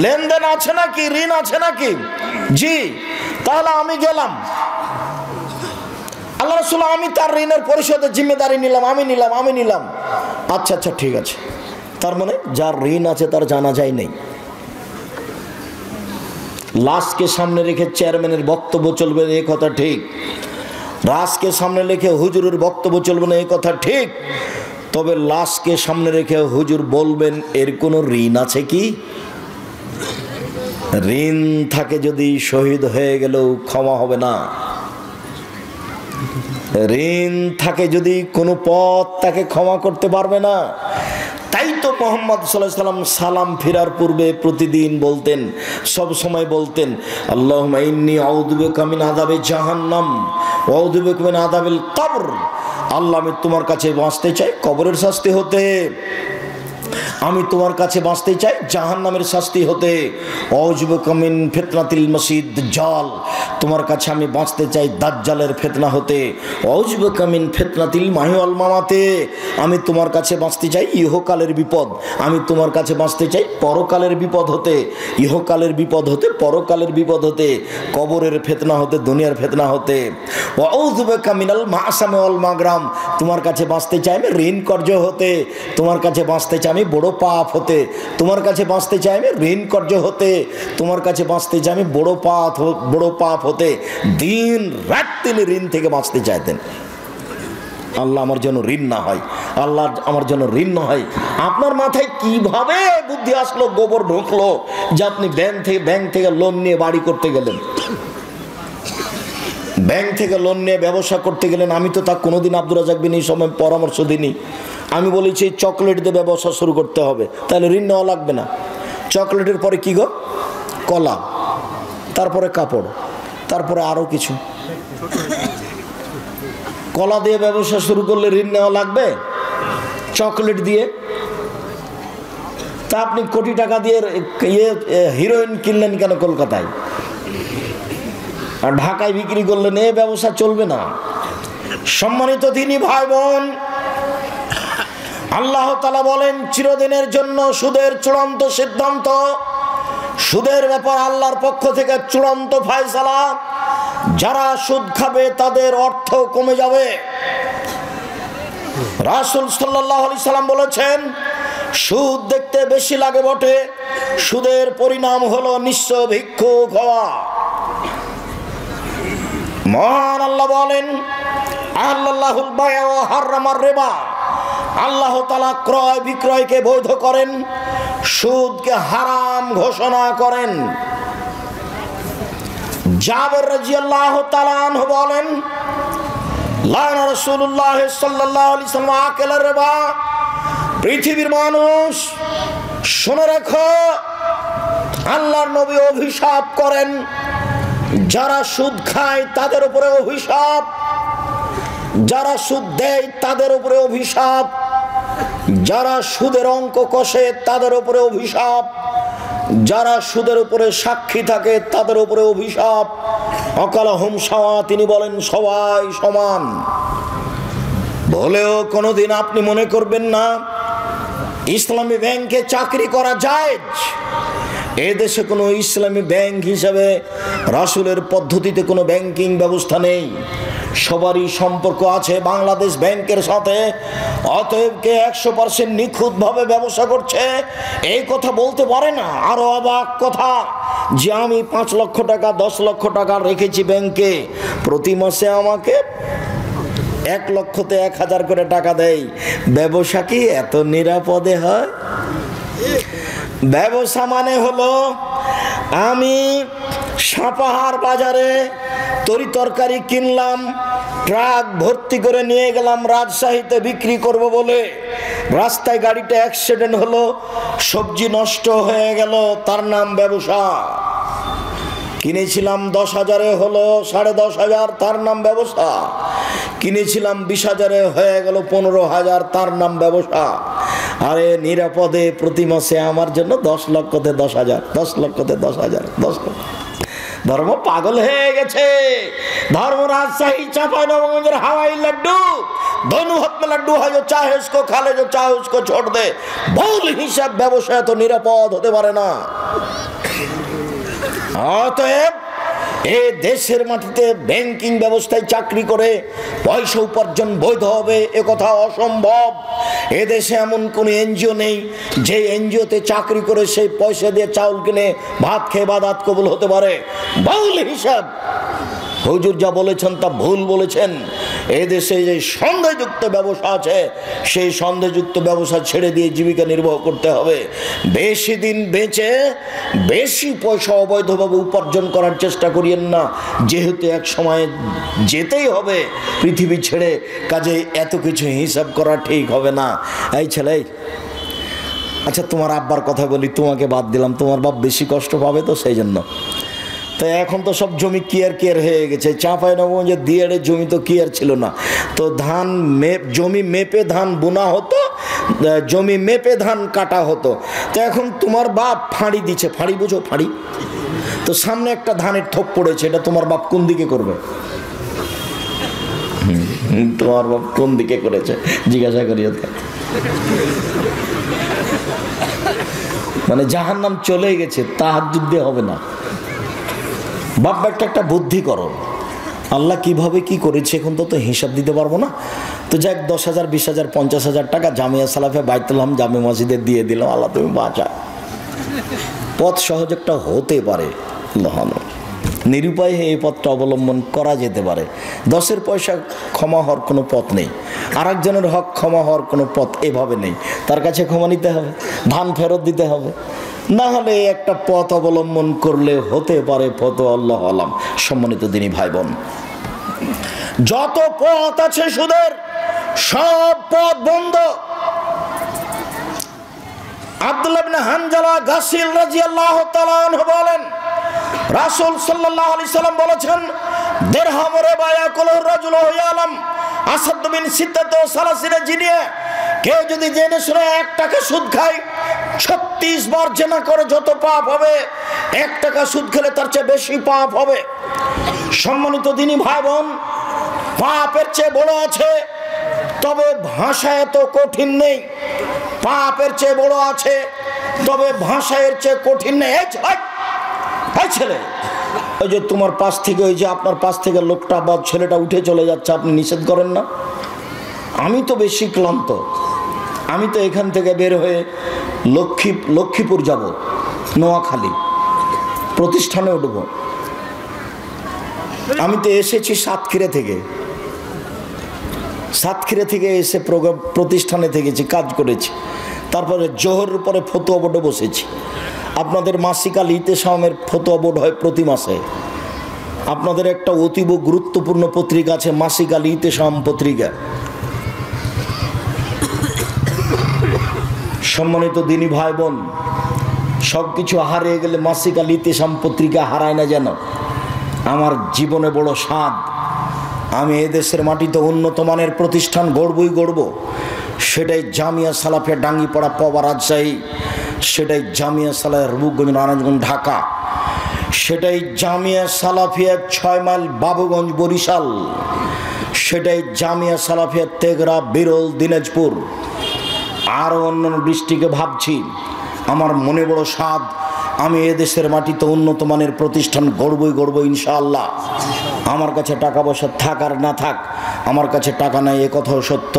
লেনদেন আছে নাকি, ঋণ আছে নাকি? জি। তাহলে আমি গেলাম, আল্লাহ রাসূল আমি তার ঋণের পরিশোধের জিম্মেদারি নিলাম, আমি নিলাম। আচ্ছা আচ্ছা ঠিক আছে। তার মানে যার ঋণ আছে তার জানাজাই নেই। লাশকে সামনে রেখে চেয়ারম্যানের বক্তব্য চলবে না, এই কথা ঠিক। লাশকে সামনে রেখে হুজুরের বক্তব্য চলবে না, এই কথা ঠিক। তবে লাশকে সামনে রেখে হুজুর বলবেন এর কোনো ঋণ আছে কি? ঋণ থাকে যদি শহীদ হয়ে গেলেও ক্ষমা হবে না। ঋণ থাকে যদি কোনো পথ তাকে ক্ষমা করতে পারবে না। তাই তো মুহাম্মদ সাল্লাল্লাহু আলাইহি ওয়াসাল্লাম সালাম ফেরার পূর্বে প্রতিদিন বলতেন, সব সময় বলতেন, আল্লাহুম্মা ইন্নী আউযু বিকা মিন আযাবি জাহান্নাম ওয়া আউযু বিকা মিন আযাবিল কবর। আল্লাহ আমি তোমার কাছে বাঁচতে চাই কবরের শাস্তি হতে, আমি তোমার কাছে বাঁচতে চাই জাহান্নামের শাস্তি হতে। আউযু বিকা মিন ফিতনাতিল মাসিহ দাজ্জাল, তোমার কাছে আমি বাঁচতে চাই দাজ্জালের ফিতনা হতে। আউযু বিকা মিন ফিতনাতিল মাহি ওয়াল মামাতে, আমি তোমার কাছে বাঁচতে চাই ইহকালের বিপদ, আমি তোমার কাছে বাঁচতে চাই পরকালের বিপদ হতে। ইহকালের বিপদ হতে, পরকালের বিপদ হতে, কবরের ফিতনা হতে, দুনিয়ার ফিতনা হতে। আউযু বিকা মিনাল মাসামি ওয়াল মাগরাম, তোমার কাছে বাঁচতে চাই আমি ঋণ কর্জ হতে, তোমার কাছে বাঁচতে চাই আমি বড় পাপ হতে, তোমার কাছে বাঁচতে চাই আমি ঋণ কর্জ হতে, তোমার কাছে বাঁচতে চাই আমি বড় পাপ হতে। দিন রাত তিনি ঋণ থেকে বাঁচতে চাইতেন। আল্লাহ আমার জন্য ঋণ না হয়, আল্লাহ আমার জন্য ঋণ না হয়। আপনার মাথায় কিভাবে বুদ্ধি আসলো, গোবর ঢুকলো যে আপনি ব্যাংক থেকে লোন নিয়ে বাড়ি করতে গেলেন, ব্যাংক থেকে লোন নিয়ে ব্যবসা করতে গেলেন? আমি তো তা কোনোদিন আব্দুর রাজ্জাক বিন এই সময় পরামর্শ দিইনি। আমি বলেছি চকলেট দিয়ে ব্যবসা শুরু করতে হবে, তাহলে ঋণ নেওয়া লাগবে না। চকলেটের পরে কি গো? কলা, তারপরে কাপড়, তারপরে আরও কিছু। কলা দিয়ে ব্যবসা শুরু করলে ঋণ নেওয়া লাগবে? চকলেট দিয়ে? তা আপনি কোটি টাকা দিয়ে হিরোইন কিনলেন কেন কলকাতায়, আর ঢাকায় বিক্রি করলেন? এ ব্যবসা চলবে না। সম্মানিত দিনী ভাই বোন, আল্লাহ তাআলা বলেন চিরদিনের জন্য সুদের চূড়ান্ত সিদ্ধান্ত, সুদের ব্যাপার আল্লাহর পক্ষ থেকে চূড়ান্ত ফয়সালা। যারা সুদ খাবে তাদের অর্থ কমে যাবে। রাসূল সাল্লাল্লাহু আলাইহি সাল্লাম বলেছেন সুদ দেখতে বেশি লাগে বটে, সুদের পরিণাম হলো নিঃস্ব ভিক্ষুক হওয়া। মহান আল্লাহ বলেন আল্লাহুল বায়আ ওয়া হারামার রিবা, আল্লাহ তাআলা ক্রয় বিক্রয়কে বৈধ করেন, সুদকে হারাম ঘোষণা করেন। জাবের রাদিয়াল্লাহু তাআলা আনহু বলেন লানা রাসূলুল্লাহ সাল্লাল্লাহু আলাইহি ওয়াসাল্লাম আকালার রিবা। পৃথিবীর মানুষ শুনে রাখো, আল্লাহর নবী অভিশাপ করেন যারা সুদ খায় তাদের উপরে অভিশাপ। যারা সুদ দেয় তাদের উপরে অভিশাপ, যারা সুদের অঙ্ক কষে তাদের উপরে অভিশাপ, যারা সুদের উপরে সাক্ষী থাকে তাদের উপরে অভিশাপ। অকালহুম সাওয়া, তিনি বলেন সবাই সমান। বলেও কোনোদিন আপনি মনে করবেন না ইসলামী ব্যাংকে চাকরি করা জায়েজ। এ দেশে কোনো ইসলামী ব্যাংক হিসাবে রাসূলের পদ্ধতিতে কোনো ব্যাংকিং ব্যবস্থা নেই। সবারই সম্পর্ক আছে বাংলাদেশ ব্যাংকের সাথে। অতএব কে 100% নিখুঁতভাবে ব্যবসা করছে এই কথা বলতে পারে না। আরো অবাক কথা যে আমি 5 লক্ষ টাকা 10 লক্ষ টাকা রেখেছি ব্যাংকে, প্রতি মাসে আমাকে 1 লক্ষতে 1000 করে টাকা দেয়। ব্যবসা কি এত নিরাপদে হয়? ব্যবসা মানে হলো আমি সাপাহার বাজারে তরি তরকারি কিনলাম, ট্রাক ভর্তি করে নিয়ে গেলাম রাজশাহীতে বিক্রি করব বলে, রাস্তায় গাড়িটা অ্যাক্সিডেন্ট হলো, সবজি নষ্ট হয়ে গেল, তার নাম ব্যবসা। কিনেছিলাম 10,000-এ হলো 10,500, তার নাম ব্যবসা। কিনেছিলাম 20,000-এ হয়ে গেল 15,000, তার নাম ব্যবসা। আরে নিরাপদে প্রতি মাসে আমার জন্য 10 লক্ষতে 10,000, 10 লক্ষতে 10,000, 10 লক্ষ। ধর্ম পাগল হয়ে গেছে। धर्म राजशाही चांपाइनबाबगंज हवाई लड्डू दोनों हाथ में लड्डू है, जो चाहे उसको खा ले, जो चाहे उसको छोड़ दे। भूल हिसाब व्यवसाय तो निरापद होते पारे ना। অতএব এই দেশের মাটিতে ব্যাংকিং ব্যবস্থায় চাকরি করে পয়সা উপার্জন বৈধ হবে এ কথা অসম্ভব। এ দেশে এমন কোন এনজিও নেই যে এনজিওতে চাকরি করে সেই পয়সা দিয়ে চাউল কিনে ভাত খেয়ে ইবাদত কবুল হতে পারে। ভুল হিসাব। হুজুর যা বলেছেন তা ভুল বলেছেন। এই দেশে যে সন্দেহযুক্ত ব্যবসা আছে সেই সন্দেহযুক্ত ব্যবসা ছেড়ে দিয়ে জীবিকা নির্বাহ করতে হবে। বেশি দিন বেঁচে বেশি পয়সা অবৈধভাবে উপার্জন করার চেষ্টা করিয়েন না, যেহেতু এক সময় যেতেই হবে পৃথিবী ছেড়ে। কাজে এত কিছু হিসাব করা ঠিক হবে না। এই ছেলে, আচ্ছা তোমার আব্বার কথা বলি, তোমাকে বাদ দিলাম, তোমার বাপ বেশি কষ্ট পাবে তো সেই জন্য। তো এখন তো সব জমি কিয়ার হয়ে গেছে। চাঁপাইনবাবগঞ্জে দিয়ারে জমি তো কিয়ার ছিল না, তো ধান জমি মেপে ধান বোনা হতো, জমি মেপে ধান কাটা হতো। তো এখন তোমার বাপ ফাঁড়ি দিচ্ছে, ফাঁড়ি বুঝো ফাঁড়ি, তো সামনে একটা ধানের থোপ পড়েছে, এটা তোমার বাপ কোন দিকে করবে? তোমার বাপ কোন দিকে করেছে জিজ্ঞাসা করিও। মানে জাহান্নাম চলে গেছে, তাহাজ্জুদ দিয়ে হবে না। বাপ একটা বুদ্ধি করো, আল্লাহ কিভাবে কি করেছে এখন তো হিসাব দিতে পারবো না। তো যাক 10,000, 20,000, 50,000 টাকা জামিয়া সালাফে বাইতুল হাম জামে মসজিদে দিয়ে দিলাম, আল্লাহ তুমি বাঁচা। পথ সহজ একটা হতে পারে, নিরুপায় এই পথটা অবলম্বন করা যেতে পারে। 10-এর পয়সা ক্ষমা হওয়ার কোনো পথ নেই, আর একজনের হক ক্ষমা হওয়ার কোনো পথ এভাবে নেই। তার কাছে ক্ষমা নিতে হবে, ধান ফেরত দিতে হবে, না হলে একটা পথ অবলম্বন করলে হতে পারে পথ আল্লাহ আলাম। সম্মানিত দিনী ভাই বোন, যত পথ আছে সুদের সব পথ বন্ধ। আব্দুল্লাহ ইবনে হানজালা গাসিল রাদিয়াল্লাহু তাআলা আনহু বলেন, রাসূল সাল্লাল্লাহু আলাইহি সাল্লাম বলেছেন, দিরহাম রিবা ইয়াকুলু রাজুলু ইয়ালাম আসাদ মিন সিত্তাতি ওয়া সালাসিনা জিনিয়া। কেউ যদি জেনে শুনে 1 টাকা সুদ খায়, 36 বার জেনা করে যত পাপ হবে, 1 টাকা সুদ খেলে তার চেয়ে বেশি পাপ হবে। সম্মানিত দিনী ভাই বোন, পাপের চেয়ে বড় আছে, তবে ভাষা এত কঠিন নেই। পাপের চেয়ে বড় আছে, তবে ভাষা এর চেয়ে কঠিন নেই। এই ছেলে, ওই যে তোমার পাশ থেকে, ওই যে আপনার পাশ থেকে লোকটা বা ছেলেটা উঠে চলে যাচ্ছে, আপনি নিষেধ করেন না? আমি তো বেশি ক্লান্ত, আমি তো এখান থেকে বের হয়ে লক্ষ্মীপুর যাব, নোয়াখালী প্রতিষ্ঠানে উঠব। আমি তো এসেছি সাতক্ষীরা থেকে এসে প্রতিষ্ঠানে থেকেছি, কাজ করেছি, তারপরে জোহরের পরে ফতোয়া বোর্ডে বসেছি। আপনাদের মাসিক আল ইতেসামের ফতোয়া বোর্ড হয় প্রতি মাসে। আপনাদের একটা অতীব গুরুত্বপূর্ণ পত্রিকা আছে, মাসিক আল ইতেসাম পত্রিকা। সম্মানিত দিনী ভাই বোন, সব কিছু হারিয়ে গেলে মাসিক আল ইতেসাম পত্রিকা হারায় না যেন। আমার জীবনে বড় স্বাদ আমি এই দেশের মাটিতে উন্নত মানের প্রতিষ্ঠান গড়বই গড়ব। সেটাই জামিয়া সালাফিয়া ডাঙ্গিপাড়া পবা রাজশাহী, সেটাই জামিয়া সালাফিয়া রূপগঞ্জ নারায়ণগঞ্জ ঢাকা, সেটাই জামিয়া সালাফিয়া 6 মাইল বাবুগঞ্জ বরিশাল, সেটাই জামিয়া সালাফিয়া তেঘরা বিরল দিনাজপুর, আরও অন্যান্য ডিস্ট্রিক্টে ভাবছি। আমার মনে বড় সাধ, আমি এদেশের মাটিতে উন্নত মানের প্রতিষ্ঠান গড়বই গড়ব ইনশাআল্লাহ। আমার কাছে টাকা পয়সা থাক আর না থাক, আমার কাছে টাকা নাই এ কথাও সত্য,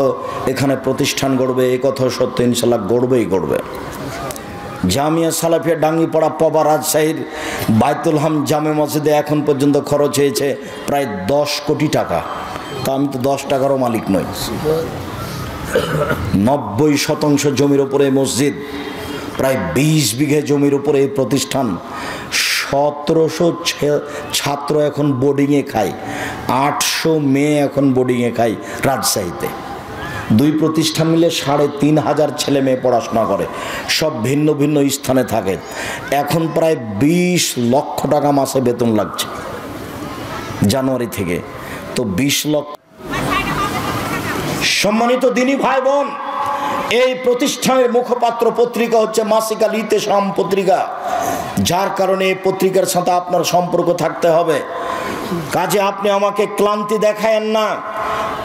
এখানে প্রতিষ্ঠান গড়বে এ কথাও সত্য, ইনশাআল্লাহ গড়বেই গড়বে। জামিয়া সালাফিয়া ডাঙ্গিপাড়া পবা রাজশাহীর বাইতুল হাম জামে মসজিদে এখন পর্যন্ত খরচ হয়েছে প্রায় 10 কোটি টাকা। তা আমি তো 10 টাকারও মালিক নই। 90% জমির উপরে মসজিদ, প্রায় 20 বিঘে জমির উপরে এই প্রতিষ্ঠান, 1700 ছাত্র এখন বোর্ডিংয়ে খায়, 800 মেয়ে এখন বোর্ডিংয়ে খায় রাজশাহীতে। 2 প্রতিষ্ঠান মিলে 3500 ছেলে মেয়ে পড়াশোনা করে, সব ভিন্ন ভিন্ন স্থানে থাকে। এখন প্রায় 20 লক্ষ টাকা মাসে বেতন লাগছে জানুয়ারি থেকে। তো 20 লক্ষ। সম্মানিত দিনী ভাই বোন, এই প্রতিষ্ঠানের মুখপাত্র পত্রিকা হচ্ছে মাসিক আল ইতেশাম পত্রিকা, যার কারণে এই পত্রিকার সাথে আপনার সম্পর্ক থাকতে হবে। কাজে আপনি আমাকে ক্লান্তি দেখায়েন না।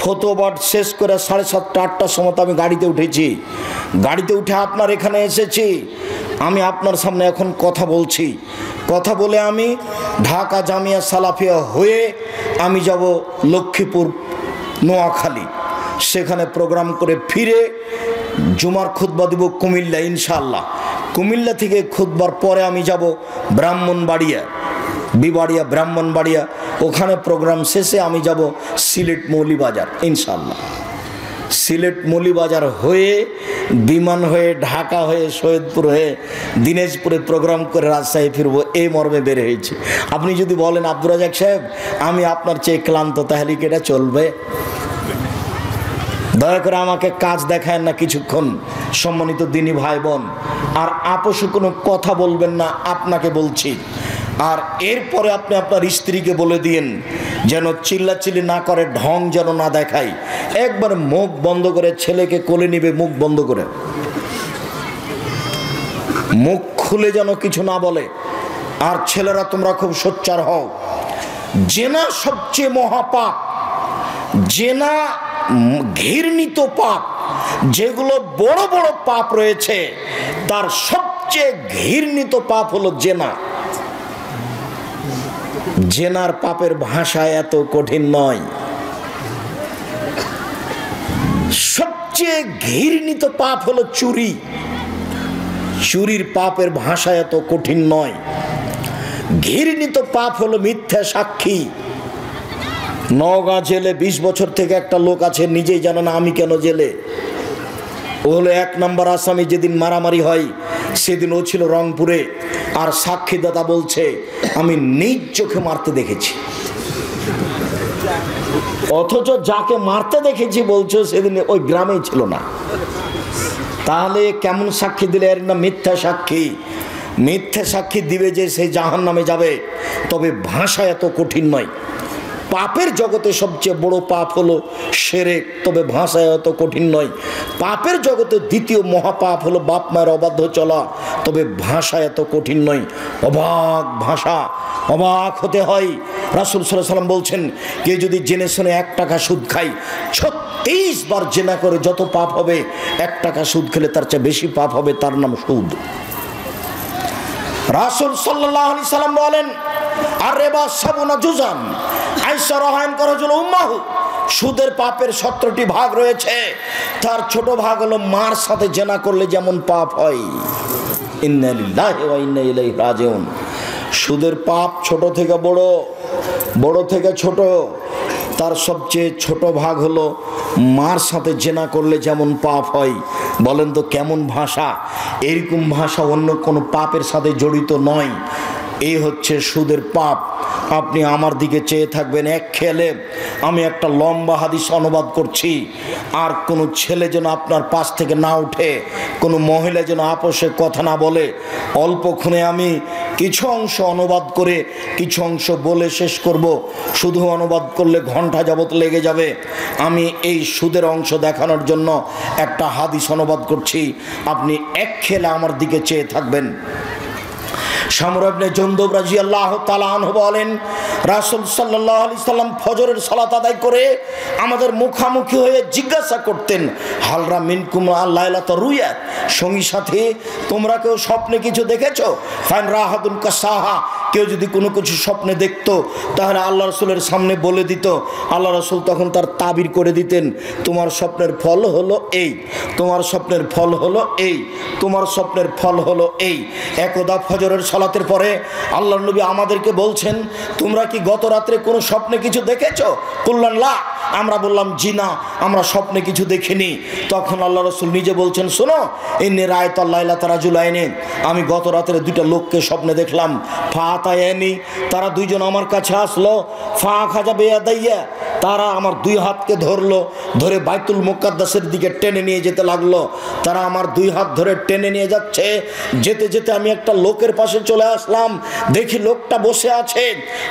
ফতোয়া শেষ করে 7:30 8টার সময় আমি গাড়িতে উঠেছি, গাড়িতে উঠে আপনার এখানে এসেছি। আমি আপনার সামনে এখন কথা বলছি, কথা বলে আমি ঢাকা জামিয়া সালাফিয়া হয়ে আমি যাব লক্ষ্মীপুর নোয়াখালী, সেখানে প্রোগ্রাম করে ফিরে জুমার খুতবা দিব কুমিল্লা ইনশাআল্লাহ। কুমিল্লা থেকে খুতবার পরে আমি যাব ব্রাহ্মণবাড়িয়া, বিবাড়িয়া ব্রাহ্মণবাড়িয়া, ওখানে প্রোগ্রাম শেষে আমি যাব সিলেট মৌলিবাজার ইনশাআল্লাহ। সিলেট মৌলিবাজার হয়ে বিমান হয়ে ঢাকা হয়ে সৈয়দপুর হয়ে দিনাজপুরে প্রোগ্রাম করে রাজশাহী ফিরবো, এই মর্মে বের হয়েছি। আপনি যদি বলেন আব্দুর রাজাক সাহেব আমি আপনার চেয়ে ক্লান্ত, তাহলে কি এটা চলবে? দয়া করে আমাকে কাজ দেখায় না কিছুক্ষণ। সম্মানিত দিনী ভাই বোন, আর আপোষে কোনো কথা বলবেন না, আপনাকে বলছি। আর এরপরে আপনি আপনার স্ত্রীকে বলে দিন যেন চিল্লাচিল্লি না করে, ঢং যেন না দেখায়, একবার মুখ বন্ধ করে ছেলেকে কোলে নিবে, মুখ বন্ধ করে, মুখ খুলে যেন কিছু না বলে। আর ছেলেরা তোমরা খুব সোচ্চার হও। জেনা সবচেয়ে মহাপাপ, জেনা ঘৃণিত পাপ, যেগুলো বড় বড় পাপ রয়েছে তার সবচেয়ে ঘৃণিত পাপ হলো জেনা। জেনার পাপের ভাষা এত কঠিন নয়। সবচেয়ে ঘৃণিত পাপ হলো চুরি, চুরির পাপের ভাষা এত কঠিন নয়। ঘৃণিত পাপ হলো মিথ্যা সাক্ষী। নওগাঁ জেলে 20 বছর থেকে একটা লোক আছে, নিজেই জানে না আমি কেন জেলে। ও হলো 1 নম্বর আসামি। যেদিন মারামারি হয় সেদিন ও ছিল রংপুরে, আর সাক্ষীদাতা বলছে আমি নিজ চোখে মারতে দেখেছি, অথচ যাকে মারতে দেখেছি বলছো সেদিন ওই গ্রামেই ছিল না। তাহলে কেমন সাক্ষী দিলে? এর না মিথ্যা সাক্ষী। মিথ্যা সাক্ষী দিবে যে সে জাহান্নামে যাবে, তবে ভাষা এত কঠিন নয়। পাপের জগতে সবচেয়ে বড় পাপ হলো শিরক, তবে ভাষা এত কঠিন নয়। পাপের জগতে দ্বিতীয় মহাপাপ হলো বাপ মায়ের অবাধ্য চলা, তবে ভাষা এত কঠিন নয়। অবাক ভাষা, অবাক হতে হয়। রাসূল সাল্লাল্লাহু আলাইহি ওয়াসাল্লাম বলছেন, কেউ যদি জেনে শুনে 1 টাকা সুদ খায়, 36 বার জেনা করে যত পাপ হবে, 1 টাকা সুদ খেলে তার চেয়ে বেশি পাপ হবে, তার নাম সুদ। রাসূল সাল্লাল্লাহু আলাইহি সাল্লাম বলেন, আর রিবা সাবুনা জুজান, আয়েশা রাদিয়াল্লাহু আনহা হলো উম্মাহু, সুদের পাপের 17টি ভাগ রয়েছে। তার ছোট ভাগ হলো মার সাথে জেনা করলে যেমন পাপ হয়। ইন্না লিল্লাহি ওয়া ইন্না ইলাইহি রাজিউন। সুদের পাপ ছোট থেকে বড়, বড় থেকে ছোট। তার সবচেয়ে ছোট ভাগ হলো মার সাথে জেনা করলে যেমন পাপ হয়। বলেন তো কেমন ভাষা? এরকম ভাষা অন্য কোনো পাপের সাথে জড়িত নয়। এই হচ্ছে সুদের পাপ। আপনি আমার দিকে চেয়ে থাকবেন এক খেয়ালে। আমি একটা লম্বা হাদিস অনুবাদ করছি, আর কোনো ছেলে যেন আপনার পাশ থেকে না উঠে, কোনো মহিলা যেন আপোষে কথা না বলে। অল্পক্ষণে আমি কিছু অংশ অনুবাদ করে কিছু অংশ বলে শেষ করব। শুধু অনুবাদ করলে ঘন্টা যাবত লেগে যাবে। আমি এই সুদের অংশ দেখানোর জন্য একটা হাদিস অনুবাদ করছি, আপনি এক খেলে আমার দিকে চেয়ে থাকবেন। শামরা ইবনে জুনদুব রাদিয়াল্লাহু তাআলা আনহু বলেন, রাসূল সাল্লাল্লাহু আলাইহি সাল্লাম ফজরের সালাত আদায় করে আমাদের মুখামুখি হয়ে জিজ্ঞাসা করতেন, হালরা মিনকুম আল-লাইলাতা রুয়াত, সঙ্গী সাথী তোমরা কেউ স্বপ্নে কিছু দেখেছো? ফাইন রাহাদুন কাসাহা, কেউ যদি কোনো কিছু স্বপ্নে দেখতো তাহলে আল্লাহ রসুলের সামনে বলে দিত। আল্লাহ রসুল তখন তার তাবির করে দিতেন, তোমার স্বপ্নের ফল হলো এই, তোমার স্বপ্নের ফল হলো এই, তোমার স্বপ্নের ফল হলো এই। একদা ফজরের সালাতের পরে আল্লাহর নবী আমাদেরকে বলছেন, তোমরা কি গত রাত্রে কোনো স্বপ্নে কিছু দেখেছো? কুল্লান লা, আমরা বললাম জি না, আমরা স্বপ্নে কিছু দেখিনি। তখন আল্লাহ রসুল নিজে বলছেন, শোনো, ইন্নী রাআইতু লাইলাতা রাজুলাইনি, আমি গত রাত্রে দুইটা লোককে স্বপ্নে দেখলাম। ফাতায়ানি, তারা দুইজন আমার কাছে আসলো। ফা খাজা বেয়াদাইয়া, তারা আমার দুই হাতকে ধরলো, ধরে বাইতুল মুকাদ্দাসের দিকে টেনে নিয়ে যেতে লাগলো। তারা আমার দুই হাত ধরে টেনে নিয়ে যাচ্ছে। যেতে যেতে আমি একটা লোকের পাশে চলে আসলাম। দেখি লোকটা বসে আছে,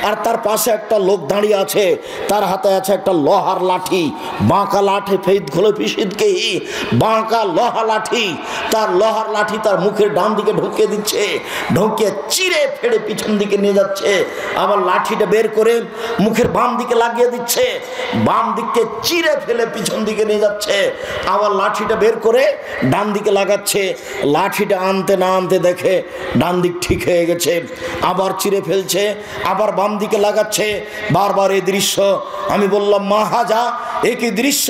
আর তার পাশে একটা লোক দাঁড়িয়ে আছে। তার হাতে আছে একটা লোহার লাঠি, বাঁকা লাঠি, ফেদ খোলে পিসিদকে, বাঁকা লোহা লাঠি। তার লোহার লাঠি তার মুখের ডান দিকে ঢুকিয়ে দিচ্ছে, ঢুকিয়ে চিরে ফেড়ে পিছন দিকে নিয়ে যাচ্ছে। আবার লাঠিটা বের করে মুখের বাম দিকে লাগিয়ে দিচ্ছে, বাম দিককে চিরে ফেলে পিছন দিকে নিয়ে যাচ্ছে। আবার লাঠিটা বের করে ডান দিকে লাগাচ্ছে। লাঠিটা আনতে না আনতে দেখে ডান দিক ঠিক হয়ে গেছে, আবার চিরে ফেলছে, আবার বাম দিকে লাগাচ্ছে। বারবার এই দৃশ্য। আমি বললাম, মা হাজা, একই দৃশ্য?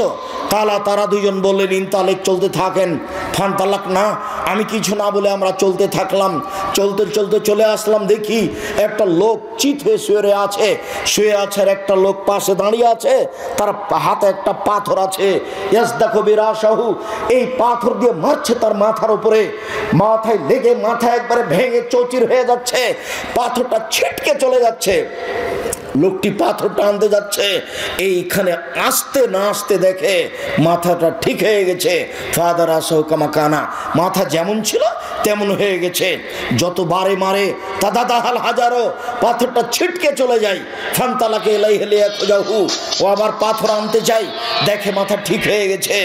কালা, তারা দুইজন বললেন, ইনতালেক, চলতে থাকেন। ফান তালাক না, আমি কিছু না বলে আমরা চলতে থাকলাম। চলতে চলতে চলে আসলাম, দেখি একটা লোক চিত হয়ে শুয়ে আছে, শুয়ে আছে, আর একটা লোক পাশে দাঁড়িয়ে আছে, তার হাতে একটা পাথর আছে। ইয়াসদাকু বিরাসাহু, এই পাথর দিয়ে মারছে তার মাথার উপরে। মাথায় লেগে মাথা একবারে ভেঙে চৌচির হয়ে যাচ্ছে, পাথরটা ছিটকে চলে যাচ্ছে। লোকটি পাথরটা আনতে যাচ্ছে, এইখানে আসতে না আসতে দেখে মাথাটা ঠিক হয়ে গেছে। ফাদার আসহ কামাকানা, মাথা যেমন ছিল তেমন হয়ে গেছে। যতবারে মারে তাদা দাহাল হাজারো, পাথরটা ছিটকে চলে যায়। ফান্তালাকে এলাই হেলিয়া খোঁজাহু, ও আবার পাথর আনতে চাই, দেখে মাথা ঠিক হয়ে গেছে।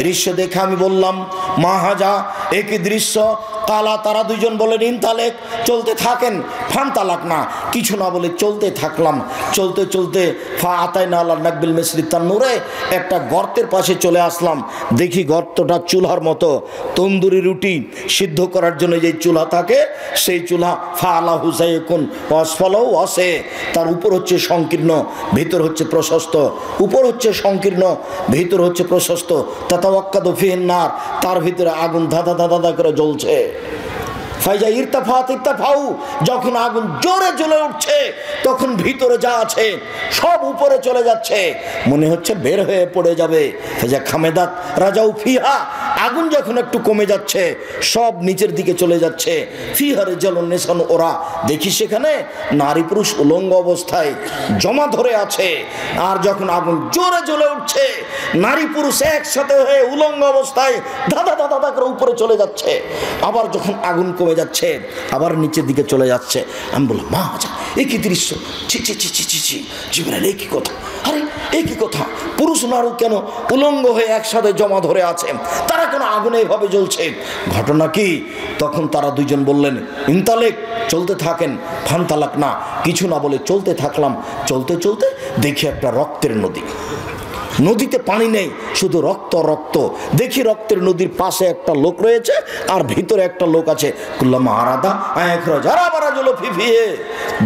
দৃশ্য দেখে আমি বললাম, মা হাজা, একই দৃশ্য? কালা, তারা দুইজন বলেন, ইনতালেক, চলতে থাকেন। ফান তালাক না, কিছু না বলে চলতে থাকলাম। চলতে চলতে ফা আতাইনা আলা নাকবিল মিসরি তান্নুরে, একটা গর্তের পাশে চলে আসলাম। দেখি গর্তটা চুলার মতো, তন্দুরি রুটি সিদ্ধ করার জন্য যে চুলা থাকে সেই চুলা। ফা আলা হুসাইকুন অসফালও আসে, তার উপর হচ্ছে সংকীর্ণ, ভিতর হচ্ছে প্রশস্ত। উপর হচ্ছে সংকীর্ণ, ভিতর হচ্ছে প্রশস্ত। তাতাওয়াক্কাদু ফিহিন নার, তার ভিতরে আগুন ধাঁধা ধাঁধা ধাঁধা করে জ্বলছে। ফাইজা ইরতাফাত ইরতাফাউ, যখন আগুন জোরে জ্বলে উঠছে তখন ভিতরে যা আছে সব উপরে চলে যাচ্ছে, মনে হচ্ছে বের হয়ে পড়ে যাবে। ফাইজা খামেদাত রাজাউ ফিহা, আগুন যখন একটু কমে যাচ্ছে সব নিচের দিকে চলে যাচ্ছে। ফিহারে জ্বলন নেশান, ওরা দেখি সেখানে নারী পুরুষ উলঙ্গ অবস্থায় জমা ধরে আছে। আর যখন আগুন জোরে জ্বলে উঠছে, নারী পুরুষ একসাথে হয়ে উলঙ্গ অবস্থায় দাদা দাদা দাদা করে উপরে চলে যাচ্ছে। আবার যখন আগুন কমে যাচ্ছে আবার নিচের দিকে চলে যাচ্ছে। আমি বললাম, মা আচ্ছা, এই কি দৃশ্য? ছি ছি ছি ছি ছি ছি, জিবরাইল, এই কি কথা? আরে এই কি কথা? পুরুষ নারী কেন উলঙ্গ হয়ে একসাথে জমা ধরে আছে? তারা কেন আগুনে এভাবে জ্বলছে? ঘটনা কি? তখন তারা দুইজন বললেন, ইনতালেক, চলতে থাকেন। ফান তালাক না, কিছু না বলে চলতে থাকলাম। চলতে চলতে দেখি একটা রক্তের নদী। নদীতে পানি নেই, শুধু রক্ত রক্ত। দেখি রক্তের নদীর পাশে একটা লোক রয়েছে আর ভিতরে একটা লোক আছে। কুল্লামা আরাদা যারা বারা জলো ফিফিয়ে,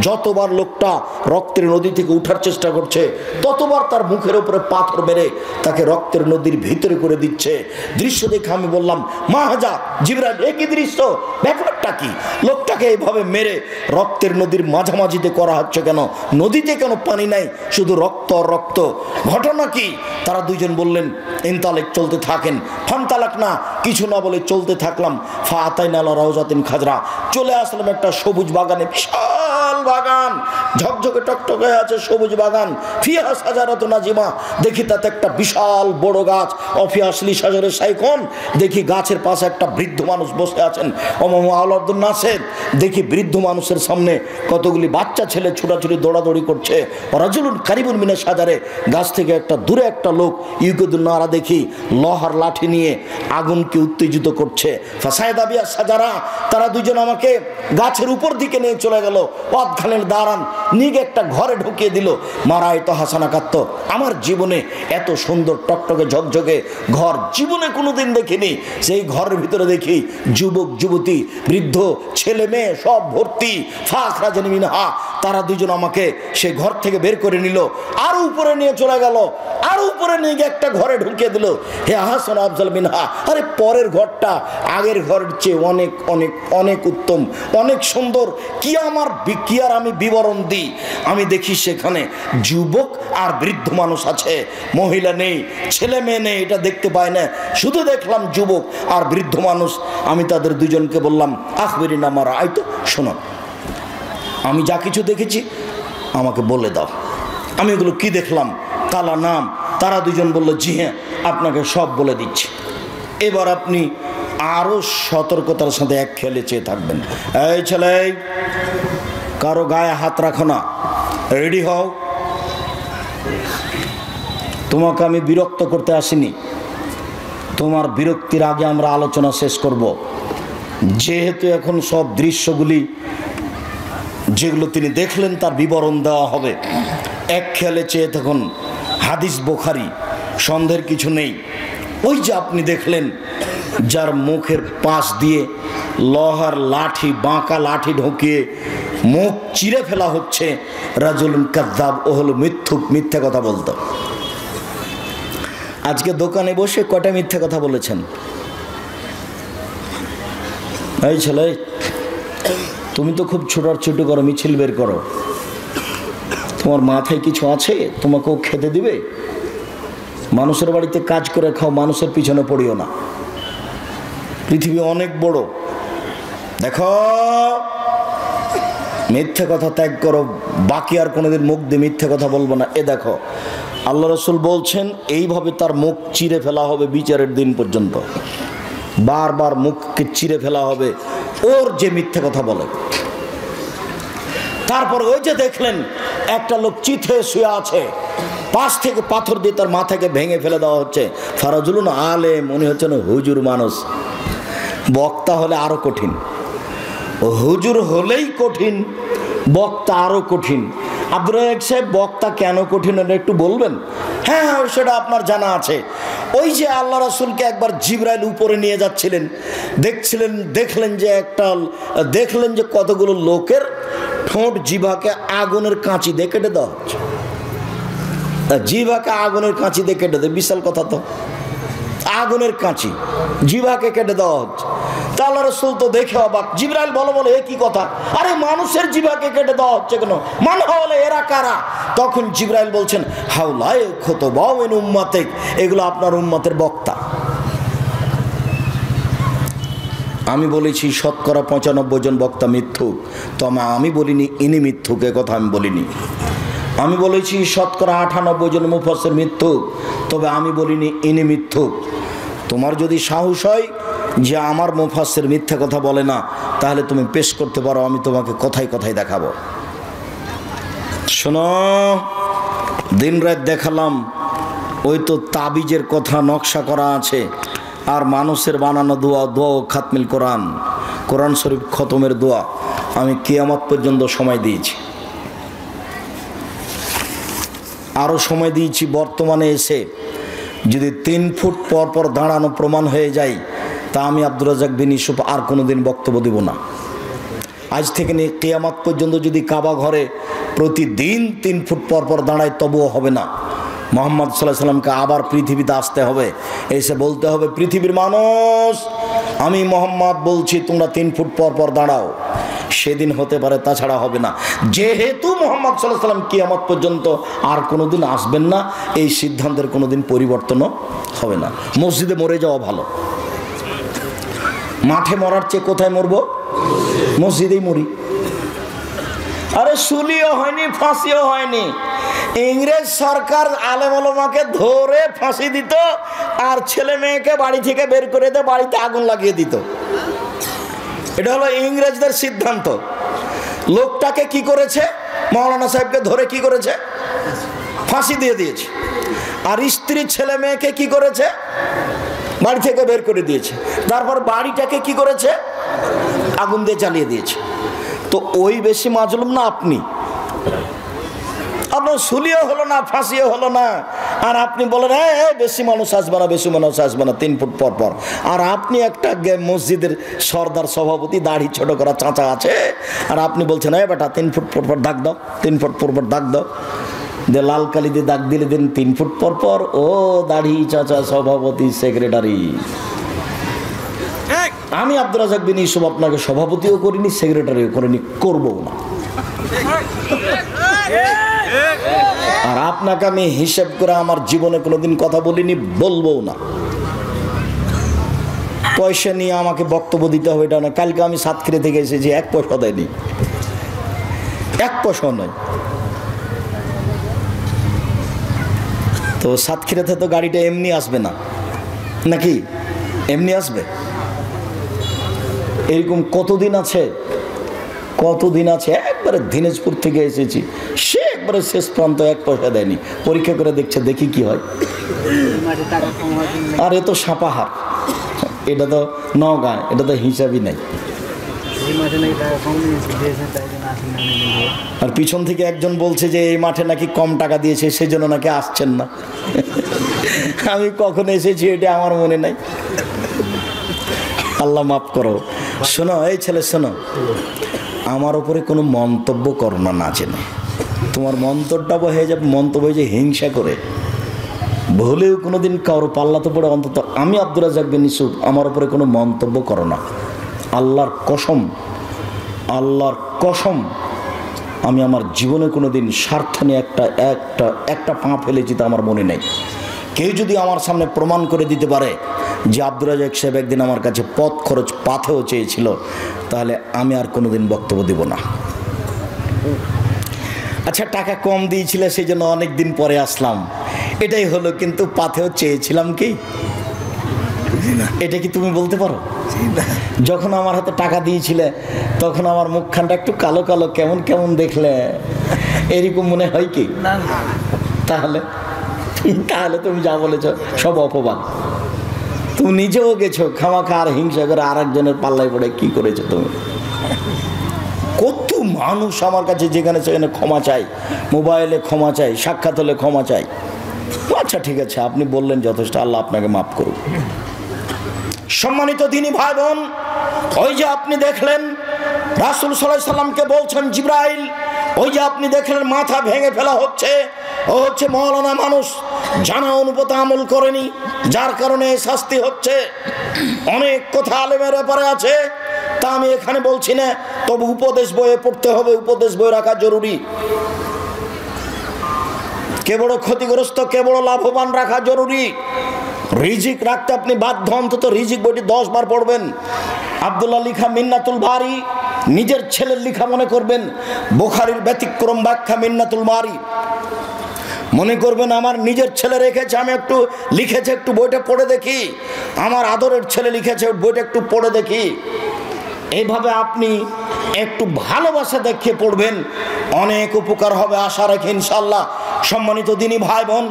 যতবার লোকটা রক্তের নদী থেকে উঠার চেষ্টা করছে ততবার তার মুখের উপরে পাথর মেরে তাকে রক্তের নদীর ভিতরে করে দিচ্ছে। দৃশ্য দেখে আমি বললাম, মা হাজা, জিবরাইল, একই দৃশ্য, ব্যাপারটা কি? লোকটাকে এইভাবে মেরে রক্তের নদীর মাঝামাঝিতে করা হচ্ছে কেন? নদীতে কেন পানি নাই, শুধু রক্ত রক্ত? ঘটনা কি? তারা দুইজন বললেন, ইনতালেক, চলতে থাকেন। ফান তালাক না, কিছু না বলে চলতে থাকলাম। ফা আতাইনা আলা রাউজাতিন খাজরা, চলে আসলাম একটা সবুজ বাগানে, বিশাল বিশাল বাগান, ঝকঝকে টকটকে আছে সবুজ বাগান, ফিহা সাজারাতুন নাজিমা, দেখি তাতে একটা বিশাল বড় গাছ, অফি আসলি সাজারের সাইখন, দেখি গাছের পাশে একটা বৃদ্ধ মানুষ বসে আছেন, অমহু আওলাদুন নাসের, দেখি বৃদ্ধ মানুষের সামনে কতগুলি বাচ্চা ছেলে ছোটাছুটি দৌড়াদৌড়ি করছে, রাজুলুন কারিবুন মিনে সাজারে, গাছ থেকে একটা দূরে একটা লোক ইউকুদুন নারা, দেখি লোহার লাঠি নিয়ে আগুনকে উত্তেজিত করছে। ফাসায়দা বিয়া সাজারা, তারা দুজন আমাকে গাছের উপর দিকে নিয়ে চলে গেল, ওয়াদখানের দাঁড়ান নিগে একটা ঘরে ঢুকিয়ে দিল। মারাই তো হাসানা কাত্ত, আমার জীবনে এত সুন্দর টকটকে ঝকঝকে ঘর জীবনে কোনোদিন দেখিনি। সেই ঘরের ভিতরে দেখি যুবক যুবতী বৃদ্ধ ছেলে মেয়ে সব ভর্তি। ফাখরা জানি মিনহা, তারা দুজন আমাকে সেই ঘর থেকে বের করে নিল, আরো উপরে নিয়ে চলে গেল, আরো উপরে নিয়ে গিয়ে একটা ঘরে ঢুকিয়ে দিল। হে হাসান আফজাল মিনহা, আরে পরের ঘরটা আগের ঘরের চেয়ে অনেক অনেক অনেক উত্তম, অনেক সুন্দর। কি আর আমি বিবরণ দিই, আমি দেখি সেখানে যুবক আর বৃদ্ধ মানুষ আছে, মহিলা নেই, ছেলে মেয়ে নেই, এটা দেখতে পাই না, শুধু দেখলাম যুবক আর বৃদ্ধ মানুষ। আমি তাদের দুজনকে বললাম, আখবেরি না মারা আই, তো শোনো, আমি যা কিছু দেখেছি আমাকে বলে দাও, আমি এগুলো কি দেখলাম, কালা নাম। তারা দুজন বলল, জি হ্যাঁ, আপনাকে সব বলে দিচ্ছি। এবার আপনি আরো সতর্কতার সাথে এক খেলে চেয়ে থাকবেন। এই ছেলে, কারো গায়ে হাত রাখো না, রেডি হও। তোমাকে আমি বিরক্ত করতে আসিনি, তোমার বিরক্তির আগে আমরা আলোচনা শেষ করব। যেহেতু এখন সব দৃশ্যগুলি যেগুলো তিনি দেখলেন তার বিবরণ দেওয়া হবে, এক খেয়ালে চেয়ে তখন হাদিস বুখারী, সন্দেহের কিছু নেই। ওই যে আপনি দেখলেন যার মুখের পাশ দিয়ে লোহার লাঠি, বাঁকা লাঠি ঢুকিয়ে মুখ চিরে ফেলা হচ্ছে, রাজুলুন কাযযাব, ও হলো মিথ্যুক, মিথ্যা কথা বলতো। আজকে দোকানে বসে কটা মিথ্যা কথা বলেছেন? এই ছেলে, তুমি তো খুব ছোটাছুটি করো, মিছিল বের করো, তোমার মাথায় কিছু আছে? তোমাকেও খেতে দিবে? মানুষের বাড়িতে কাজ করে খাও, মানুষের পিছনে পড়িও না। পৃথিবী অনেক বড়, দেখো, মিথ্যে কথা ত্যাগ করো, বাকি আর কোনোদিন মুখ দিয়ে মিথ্যে কথা বলবো না। এ দেখো, আল্লাহ রসুল বলছেন এইভাবে তার মুখ চিরে ফেলা হবে বিচারের দিন পর্যন্ত, বারবার মুখকে চিরে ফেলা হবে ওর যে মিথ্যে কথা বলে। তারপর ওই যে দেখলেন একটা লোক চিত হয়ে শুয়ে আছে, পাশ থেকে পাথর দিয়ে তার মাথাকে ভেঙে ফেলে দেওয়া হচ্ছে। ফারাজুলুন আলেম, মনে হচ্ছে না হুজুর মানুষ। বক্তা হলে আরো কঠিন, হুজুর হলেই কঠিন, বক্তা আরো কঠিন। আব্দুর রাজ্জাক সাহেব, বক্তা কেন কঠিন এটা একটু বলবেন? হ্যাঁ, সেটা আপনার জানা আছে। ওই যে আল্লাহ রাসূলকে একবার জিবরাইল উপরে নিয়ে যাচ্ছিলেন, দেখলেন যে কতগুলো লোকের ঠোঁট জিভাকে আগুনের কাঁচি দিয়ে কেটে দেওয়া হচ্ছে। জিভাকে আগুনের কাঁচি দিয়ে কেটে দেয়, বিশাল কথা তো, আগুনের কাঁচি জিভাকে কেটে দেওয়া হচ্ছে। তা আল্লাহ রাসূল তো দেখে অবাক। জিবরাইল বলে এ কি কথা, আরে মানুষের জিভাকে কেটে দেওয়া হচ্ছে কেন? মান হলে এরা কারা? তখন জিবরাইল বলছেন, হাউলাই খুতবাউ মিন উম্মাতিক, এগুলো আপনার উম্মতের বক্তা। আমি বলেছি শতকরা 95 জন বক্তা মিথ্যুক, তবে আমি বলিনি ইনি মিথ্যুক, এ কথা আমি বলিনি। আমি বলেছি শতকরা 98 জন মুফাসসির মিথ্যুক, তবে আমি বলিনি ইনি মিথ্যুক। তোমার যদি সাহস হয় যে আমার মুফাসসির মিথ্যা কথা বলে না, তাহলে তুমি পেশ করতে পারো, আমি তোমাকে কথায় কথায় দেখাবো। শোনো, দিন রাত দেখালাম, ওই তো তাবিজের কথা নকশা করা আছে, আর মানুষের বানানো দোয়া খাতমিল কোরআন শরীফ খতমের দোয়া আমি কিয়ামত পর্যন্ত সময় দিয়েছি, আরও সময় দিয়েছি। বর্তমানে এসে যদি 3 ফুট পর পর দাঁড়ানো প্রমাণ হয়ে যায়, তা আমি আব্দুর রাজ্জাক বিন ইউসুফ আর কোনোদিন বক্তব্য দেব না। আজ থেকে নিয়ে কিয়ামত পর্যন্ত যদি কাবা ঘরে প্রতিদিন 3 ফুট পর পর দাঁড়ায়, তবুও হবে না। মুহাম্মদ সাল্লাল্লাহু আলাইহি সাল্লামকে আবার পৃথিবীতে আসতে হবে, এসে বলতে হবে, পৃথিবীর মানুষ, আমি মুহাম্মদ বলছি তোমরা 3 ফুট পর পর দাঁড়াও। সেদিন হতে পারে, তাছাড়া হবে না। যেহেতু মুহাম্মদ সাল্লাল্লাহু আলাইহি সাল্লাম কিয়ামত পর্যন্ত আর কোনোদিন আসবেন না, এই সিদ্ধান্তের কোনোদিন পরিবর্তনও হবে না। মসজিদে মরে যাওয়া ভালো, মাঠে মরার চেয়ে কোথায় মরবো? মসজিদেই মরি। আরে শুলিও হয়নি, ফাঁসিও হয়নি। ইংরেজ সরকার আলেম ওলামাকে ধরে ফাঁসি দিত, আর ছেলে মেয়েকে বাড়ি থেকে বের করে দিয়ে বাড়িতে আগুন লাগিয়ে দিত। এটা হলো ইংরেজদের সিদ্ধান্ত। লোকটাকে কি করেছে? মাওলানা সাহেবকে ধরে কি করেছে? ফাঁসি দিয়ে দিয়েছে। আর স্ত্রী ছেলে মেয়েকে কি করেছে? বাড়ি থেকে বের করে দিয়েছে। তারপর বাড়িটাকে কি করেছে? আগুন দিয়ে জ্বালিয়ে দিয়েছে। তো ওই বেশি মাজলুম না আপনি? আপনার শুলিও হলো না, ফাঁসিও হলো না, আর আপনি বলেন হ্যাঁ বেশি মানুষ আসবে না, বেশি মানুষ আসবে না 3 ফুট পর পর। আর আপনি একটা মসজিদের সর্দার সভাপতি, দাড়ি ছোট করা চাচা আছে, আর আপনি বলছেন হ্যাঁ বেটা 3 ফুট পর পর দাগ দাও, 3 ফুট পর পর দাগ দাও, যে লাল কালি দিয়ে দাগ দিলে দিন 3 ফুট পর পর। ও দাড়ি চাচা সভাপতি সেক্রেটারি, আমি আব্দুর রাজ্জাক বিন ইউসুফ আপনাকে সভাপতিও করিনি, সেক্রেটারিও করিনি, করবও না। আর আপনাকে আমি হিসেব করে আমার জীবনে কোনোদিন কথা বলিনি, বলবও না। পয়সা নিয়ে আমাকে বক্তব্য দিতে হবে এটা না। কালকে আমি সাতক্ষীরা থেকে এসেছি, 1 পয়সা দেয়নি, 1 পয়সা নয়। তো সাতক্ষীরাতে তো গাড়িটা এমনি আসবে না নাকি? এমনি আসবে? এরকম কতদিন আছে, কতদিন আছে। একবারে দিনাজপুর থেকে এসেছি, সে একবারে শেষ প্রান্ত, 1 পয়সা দেয়নি। পরীক্ষা করে দেখছে, দেখি কি হয়। আর এ তো সাপাহার, এটা তো নওগাঁ, এটা তো হিসাবই নাই। আর পিছন থেকে একজন বলছে যে এই মাঠে নাকি কম টাকা দিয়েছে, সেজন্য নাকি আসছেন না। আমি কখন এসেছি এটা আমার মনে নাই, আল্লাহ মাফ করো। শোনো এই ছেলে, শোনো, আমার উপরে কোনো মন্তব্য করো না, না জেনে। তোমার মন্তব্যটা হয়ে যাবে মন্তব্য হয়ে যায় হিংসা করে। ভুলেও কোনোদিন কারো পাল্লা তো পড়ে, অন্তত আমি আব্দুর রাজ্জাক বিন ইউসুফ, আমার উপরে কোনো মন্তব্য করো না। আল্লাহর কসম, আল্লাহর কসম, আমি আমার জীবনে কোনোদিন স্বার্থ নিয়ে একটা পা ফেলেছি তা আমার মনে নেই। কেউ যদি আমার সামনে প্রমাণ করে দিতে পারে যে আব্দুর রাজ্জাক সাহেব একদিন আমার কাছে পথ খরচ পাথেও চেয়েছিল, তাহলে আমি আর কোনোদিন বক্তব্য দেব না। আচ্ছা, টাকা কম দিয়েছিল সেই জন্য অনেক দিন পরে আসলাম, এটাই হলো। কিন্তু পাথেও চেয়েছিলাম কি? এটা কি তুমি বলতে পারো? যখন আমার হাতে টাকা দিয়েছিলে তখন আমার মুখখানটা একটু কালো কালো, কেমন কেমন দেখলে, এরকম মনে হয় কি? তাহলে তাহলে তুমি যা বলেছ সব অপবাদ। তুমি নিজেও গেছো খামাখা আর হিংসা করে আর একজনের পাল্লায় পড়ে কি করেছো তুমি? কত মানুষ আমার কাছে যেখানে সেখানে ক্ষমা চাই, মোবাইলে ক্ষমা চাই, সাক্ষাৎ হলে ক্ষমা চাই। আচ্ছা ঠিক আছে, আপনি বললেন যথেষ্ট, আল্লাহ আপনাকে মাফ করুন। সম্মানিত দিনী ভাই বোন, ওই যে আপনি দেখলেন রাসূল সাল্লাল্লাহু আলাইহি সাল্লামকে বলছেন জিবরাইল, ওই যে আপনি দেখলেন মাথা ভেঙে ফেলা হচ্ছে, ও হচ্ছে মওলানা মানুষ, জানা অনুপাতে আমল করেনি, যার কারণে শাস্তি হচ্ছে। অনেক কথা আলেমের ব্যাপারে আছে, তা আমি এখানে বলছি না, তবে উপদেশ বইয়ে পড়তে হবে, উপদেশ বই রাখা জরুরি। কে বড় ক্ষতিগ্রস্ত, কে বড় লাভবান রাখা জরুরি। রিজিক রাখতে আপনি বাধ্য, অন্তত রিজিক বইটি 10 বার পড়বেন। আব্দুল্লাহ লিখা মিন্নাতুল বারি নিজের ছেলের লিখা মনে করবেন, বুখারীর ব্যতিক্রম ব্যাখ্যা মিন্নাতুল বারি মনে করবেন আমার নিজের ছেলে রেখেছে, আমি একটু লিখেছে, একটু বইটা পড়ে দেখি, আমার আদরের ছেলে লিখেছে, বইটা একটু পড়ে দেখি। এইভাবে আপনি একটু ভালোবাসা দেখিয়ে পড়বেন, অনেক উপকার হবে, আশা রাখি ইনশাআল্লাহ। সম্মানিত দিনী ভাই বোন,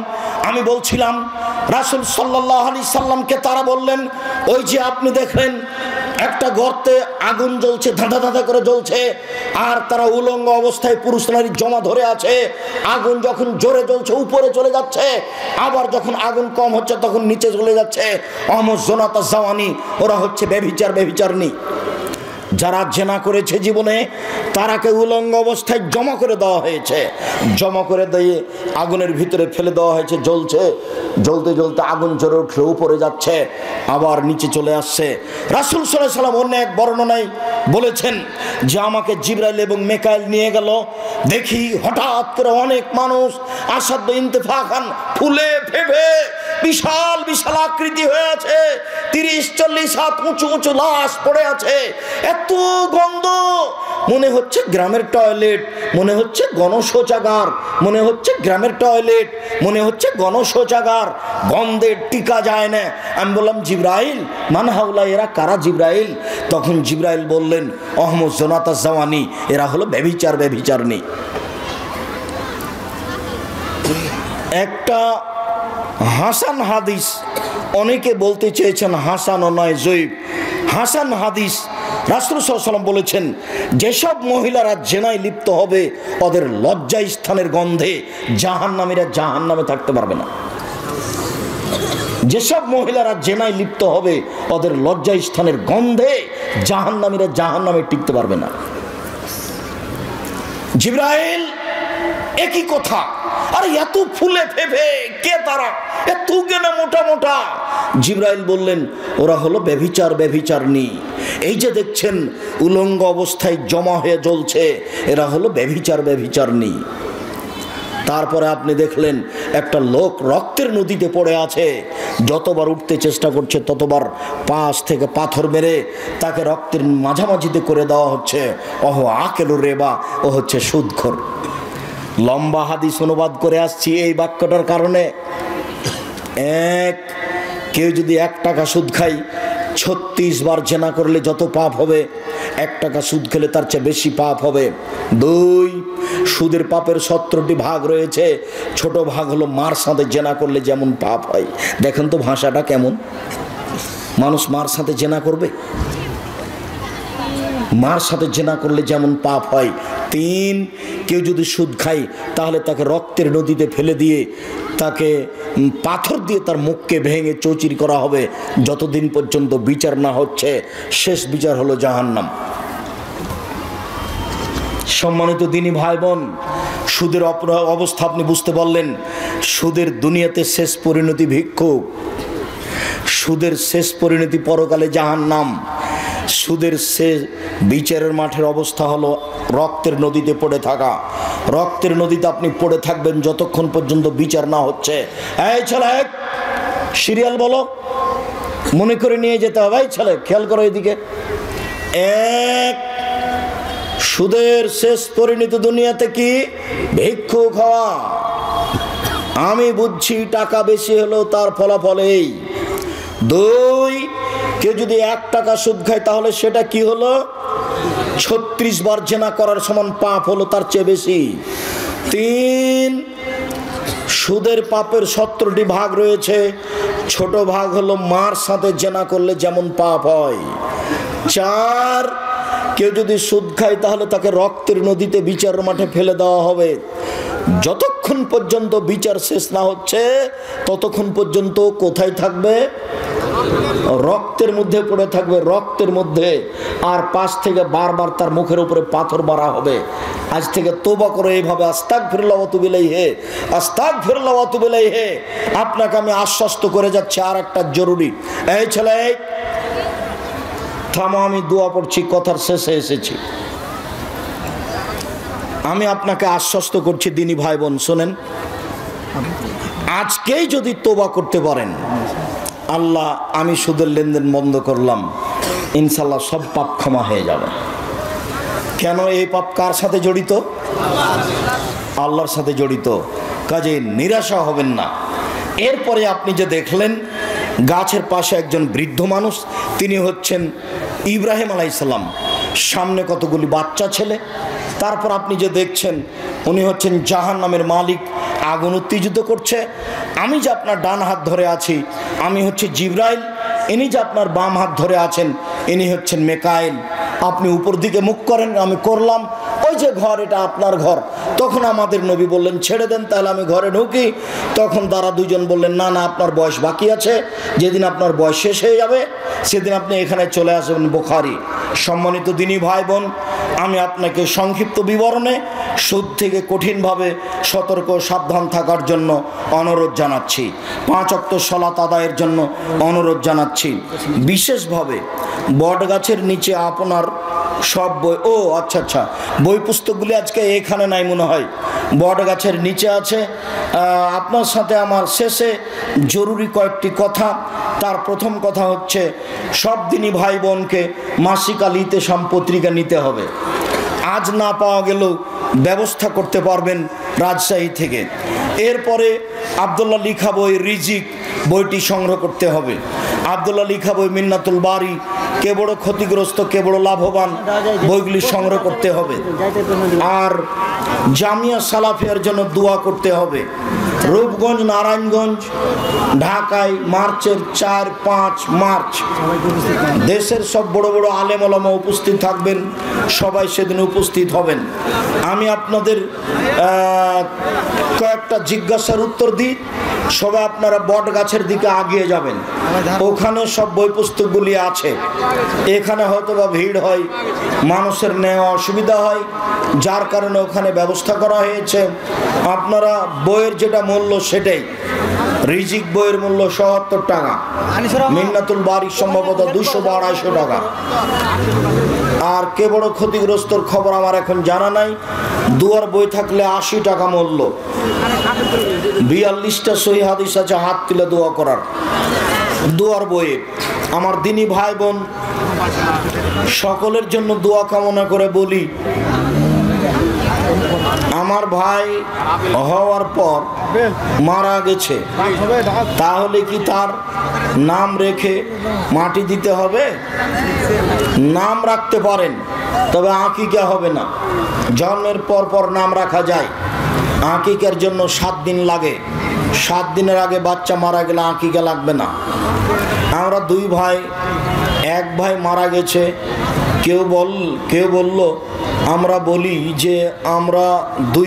আমি বলছিলাম রাসূল সাল্লাল্লাহু আলাইহি সাল্লামকে তারা বললেন, ওই যে আপনি দেখলেন একটা গর্তে আগুন জ্বলছে, ধাঁধা ধাঁধা করে জ্বলছে, আর তারা উলঙ্গ অবস্থায় পুরুষ নারী জমা ধরে আছে। আগুন যখন জোরে জ্বলছে উপরে চলে যাচ্ছে, আবার যখন আগুন কম হচ্ছে তখন নিচে চলে যাচ্ছে। অমজনাতা জাওয়ানি, ওরা হচ্ছে ব্যভিচারনী। যারা জেনা করেছে জীবনে, তারাকে উলঙ্গ অবস্থায় জমা করে দেওয়া হয়েছে, জমা করে দিয়ে আগুনের ভিতরে ফেলে দেওয়া হয়েছে। জ্বলছে, জ্বলতে জ্বলতে আগুন জ্বরে উঠলে উপরে যাচ্ছে, আবার নিচে চলে আসছে। রাসূল সাল্লাল্লাহু আলাইহি সাল্লাম অন্য এক বর্ণনায় বলেছেন যে আমাকে জিবরাইল এবং মিকাইল নিয়ে গেল, দেখি হঠাৎ করে অনেক মানুষ আসাদ্দ ইন্তেফাখান ফুলে ফেপে বিশাল বিশাল আকৃতি হয়ে আছে, 30-40 হাত উঁচু উঁচু লাশ পড়ে আছে, এত গন্ধ, মনে হচ্ছে গ্রামের টয়লেট, মনে হচ্ছে গণশৌচাগার, মনে হচ্ছে গ্রামের টয়লেট, মনে হচ্ছে গণশৌচাগার, গন্ধে টিকা যায় না। আমি বললাম, জিবরাইল মান হাউলা, এরা কারা জিবরাইল? তখন জিবরাইল বললেন, অহমদ জোনাতা জাওয়ানি, এরা হলো ব্যভিচারনী। একটা হাসান হাদিস, অনেকে বলতে চেয়েছেন হাসান ও নয় জয়ীব, হাসান হাদিস, রাসূল সাল্লাল্লাহু আলাইহি ওয়াসাল্লাম বলেছেন, যেসব মহিলারা জেনায় লিপ্ত হবে ওদের লজ্জা স্থানের গন্ধে জাহান্নামীরা জাহান্নামে থাকতে পারবে না। যেসব মহিলারা জেনায় লিপ্ত হবে ওদের লজ্জা স্থানের গন্ধে জাহান্নামীরা জাহান্নামে টিকতে পারবে না। জিবরাইল একই কথা, আরে এত ফুলে ফেপে কে তারা, এত কেনা মোটা মোটা? জিবরাইল বললেন, ওরা হলো ব্যভিচারনী। এই যে দেখছেন উলঙ্গ অবস্থায় জমা হয়ে জ্বলছে, এরা হলো ব্যভিচারনী। তারপরে আপনি দেখলেন একটা লোক রক্তের নদীতে পড়ে আছে, যতবার উঠতে চেষ্টা করছে ততবার পাশ থেকে পাথর মেরে তাকে রক্তের মাঝামাঝিতে করে দেওয়া হচ্ছে। ওহ আকেলু রেবা, ও হচ্ছে সুদখোর। লম্বা হাদিস অনুবাদ করে আসছি এই বাক্যটার কারণে। কেউ যদি 1 টাকা সুদ খায়, 36 বার জেনা করলে যত পাপ হবে, 1 টাকা সুদ খেলে তার চেয়ে বেশি পাপ হবে। 2, সুদের পাপের 17টি ভাগ রয়েছে, ছোট ভাগ হলো মার সাথে জেনা করলে যেমন পাপ হয়। দেখেন তো ভাষাটা কেমন, মানুষ মার সাথে জেনা করবে, মার সাথে জেনা করলে যেমন পাপ হয়। 3, কেউ যদি সুদ খায় তাহলে তাকে রক্তের নদীতে ফেলে দিয়ে তাকে পাথর দিয়ে তার মুখকে ভেঙে চৌচির করা হবে যতদিন পর্যন্ত বিচার না হচ্ছে। শেষ বিচার হলো জাহান্নাম। সম্মানিত দিনী ভাই বোন, সুদের অবস্থা আপনি বুঝতে পারলেন। সুদের দুনিয়াতে শেষ পরিণতি ভিক্ষুক, সুদের শেষ পরিণতি পরকালে জাহান্নাম। সুদের শেষ বিচারের মাঠের অবস্থা হলো রক্তের নদীতে পড়ে থাকা। রক্তের নদীতে আপনি পড়ে থাকবেন যতক্ষণ পর্যন্ত বিচার না হচ্ছে। এই ছেলে, সিরিয়াল বলো, মনে করে নিয়ে যেতে হবে। এই ছেলে, খেয়াল করো এদিকে। 1, সুদের শেষ পরিণতি দুনিয়াতে কি? ভিক্ষুক হওয়া। আমি বুঝছি টাকা বেশি হলো তার ফলাফল এই। 2, কেউ যদি 1 টাকা সুদ খায় তাহলে সেটা কি হলো? 36 বার জেনা করার সমান পাপ হলো, তার চেয়ে বেশি। 3, সুদের পাপের 17টি ভাগ রয়েছে, ছোট ভাগ হলো মার সাথে জেনা করলে যেমন পাপ হয়। 4, কেউ যদি সুদ খায় তাহলে তাকে রক্তের নদীতে বিচারের মাঠে ফেলে দেওয়া হবে। যতক্ষণ পর্যন্ত বিচার শেষ না হচ্ছে ততক্ষণ পর্যন্ত কোথায় থাকবে? রক্তের মধ্যে পড়ে থাকবে, রক্তের মধ্যে। আর পাশ থেকে বারবার তার মুখের উপরে পাথর মারা হবে। আজ থেকে তওবা করে এইভাবে আস্তাগফিরুল্লাহ ওয়া আতুবু ইলাইহি, আস্তাগফিরুল্লাহ ওয়া আতুবু ইলাইহি। আপনাকে আমি আশ্বস্ত করে যাচ্ছি আর একটা জরুরি। এই ছেলে, থামো, আমি দোয়া পড়ছি, কথার শেষে এসেছি। আমি আপনাকে আশ্বস্ত করছি দিনী ভাই বোন, শোনেন, আজকেই যদি তওবা করতে পারেন, আল্লাহ আমি সুদের লেনদেন বন্ধ করলাম, ইনশাল্লাহ সব পাপ ক্ষমা হয়ে যাবে। কেন? এই পাপ কার সাথে জড়িত? আল্লাহর সাথে জড়িত। কাজে নিরাশা হবেন না। এরপরে আপনি যে দেখলেন গাছের পাশে একজন বৃদ্ধ মানুষ, তিনি হচ্ছেন ইব্রাহিম আলাইহিস সালাম, সামনে কতগুলি বাচ্চা ছেলে। তারপর আপনি যে দেখছেন উনি হচ্ছেন জাহান্নামের মালিক, আগুন উত্তেজিত করছে। আমি যে আপনার ডান হাত ধরে আছি, আমি হচ্ছে জিবরাইল। ইনি যে আপনার বাম হাত ধরে আছেন, ইনি হচ্ছেন মেকাইল। আপনি উপর দিকে মুখ করেন, আমি করলাম। ওই যে ঘর, এটা আপনার ঘর। তখন আমাদের নবী বললেন, ছেড়ে দেন, তাহলে আমি ঘরে ঢুকি। তখন তারা দুজন বললেন, না না, আপনার বয়স বাকি আছে, যেদিন আপনার বয়স শেষ হয়ে যাবে সেদিন আপনি এখানে চলে আসবেন। বুখারী। সম্মানিত দিনী ভাই বোন, আমি আপনাকে সংক্ষিপ্ত বিবরণে সুদ থেকে কঠিনভাবে সতর্ক সাবধান থাকার জন্য অনুরোধ জানাচ্ছি। 5 ওয়াক্ত সালাত আদায়ের জন্য অনুরোধ জানাচ্ছি। বিশেষভাবে বটগাছের নিচে আপনার সব বই, ও আচ্ছা আচ্ছা, বই পুস্তকগুলি আজকে এখানে নাই মনে হয়, বটগাছের নিচে আছে। আপনার সাথে আমার শেষে জরুরি কয়েকটি কথা, তার প্রথম কথা হচ্ছে সব দিনই ভাই বোনকে মাসিক আলিতে পত্রিকা নিতে হবে। আজ না পাওয়া গেলেও ব্যবস্থা করতে পারবেন রাজশাহী থেকে। এরপরে আব্দুল্লাহ লিখা বই রিজিক বইটি সংগ্রহ করতে হবে। আব্দুল্লাহ লিখা বই মিন্নাতুল বারি, কে বড় ক্ষতিগ্রস্ত কে বড় লাভবান, বইগুলি সংগ্রহ করতে হবে। আর জামিয়া সালাফিয়ার জন্য দোয়া করতে হবে। রূপগঞ্জ, নারায়ণগঞ্জ, ঢাকায় মার্চের 4-5 মার্চ দেশের সব বড় বড় আলেম ওলামা উপস্থিত থাকবেন, সবাই সেদিন উপস্থিত হবেন। আমি আপনাদের কয়েকটা জিজ্ঞাসার উত্তর দিই, সবাই আপনারা বট গাছের দিকে আগিয়ে যাবেন, ওখানে সব বই পুস্তকগুলি আছে। এখানে হয়তো বা ভিড় হয়, মানুষের নেওয়া অসুবিধা হয়, যার কারণে ওখানে ব্যবস্থা করা হয়েছে। আপনারা বইয়ের যেটা মূল্য সেটাই, রিজিক বইয়ের মূল্য ৭০ টাকা, মিন্নাতুল বারি সম্ভবত 200 বা 250 টাকা। আর কে বড় ক্ষতিগ্রস্তর খবর আমার এখন জানা নাই। দুয়ার বই থাকলে 80 টাকা মূল্য। 42টা সহি হাদিস আছে হাত তুলে দোয়া করার দুয়ার বইয়ে। আমার দিনী ভাই বোন সকলের জন্য দোয়া কামনা করে বলি, আমার ভাই হওয়ার পর মারা গেছে, তাহলে কি তার নাম রেখে মাটি দিতে হবে? নাম রাখতে পারেন, তবে আকিকা হবে না। জন্মের পর পর নাম রাখা যায়, আকিকার জন্য 7 দিন লাগে। 7 দিনের আগে বাচ্চা মারা গেলে আকিকা লাগবে না। আমরা 2 ভাই, এক ভাই মারা গেছে, কেউ বলল আমরা বলি যে আমরা 2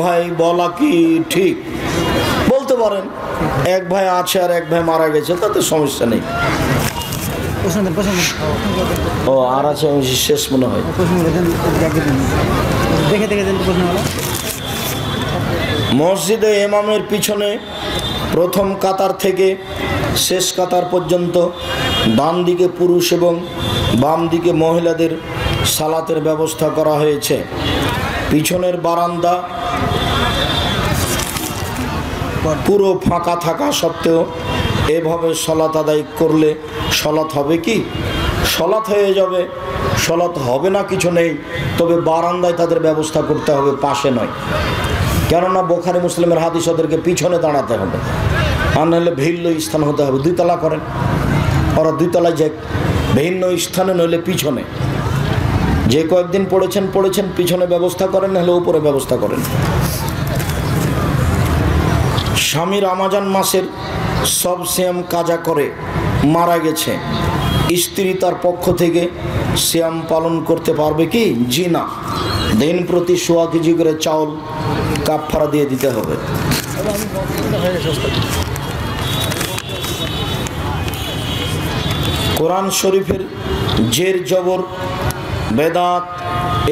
ভাই বলা কি ঠিক? বলতে পারেন, এক ভাই আছে আর এক ভাই মারা গেছে, তাতে সমস্যা নেই। ও আর আছে শেষ মনে হয়। মসজিদে ইমামের পিছনে প্রথম কাতার থেকে শেষ কাতার পর্যন্ত ডান দিকে পুরুষ এবং বাম দিকে মহিলাদের সালাতের ব্যবস্থা করা হয়েছে। পিছনের বারান্দা পুরো ফাঁকা থাকা সত্ত্বেও এভাবে সলাত আদায় করলে সলাত হবে কি? সলাত হয়ে যাবে। সলাত হবে না কিছু নেই, তবে বারান্দায় তাদের ব্যবস্থা করতে হবে, পাশে নয়। কেননা বুখারী মুসলিমের হাদিস ওদেরকে পিছনে দাঁড়াতে হবে, আর নাহলে ভিন্ন স্থান হতে হবে। 2 তলা করেন, ওরা 2 তলায় যে ভিন্ন স্থানে নইলে পিছনে। যে কয়েকদিন পড়েছেন পিছনে ব্যবস্থা করেন, নাহলে উপরে ব্যবস্থা করেন। স্বামী রমজান মাসের সব সিয়াম কাজা করে মারা গেছে, স্ত্রী তার পক্ষ থেকে সিয়াম পালন করতে পারবে কি? জি না। দিন প্রতি 1.25 কেজি করে চাউল কাফারা দিয়ে দিতে হবে। কোরআন শরীফের জের জবর বেদাত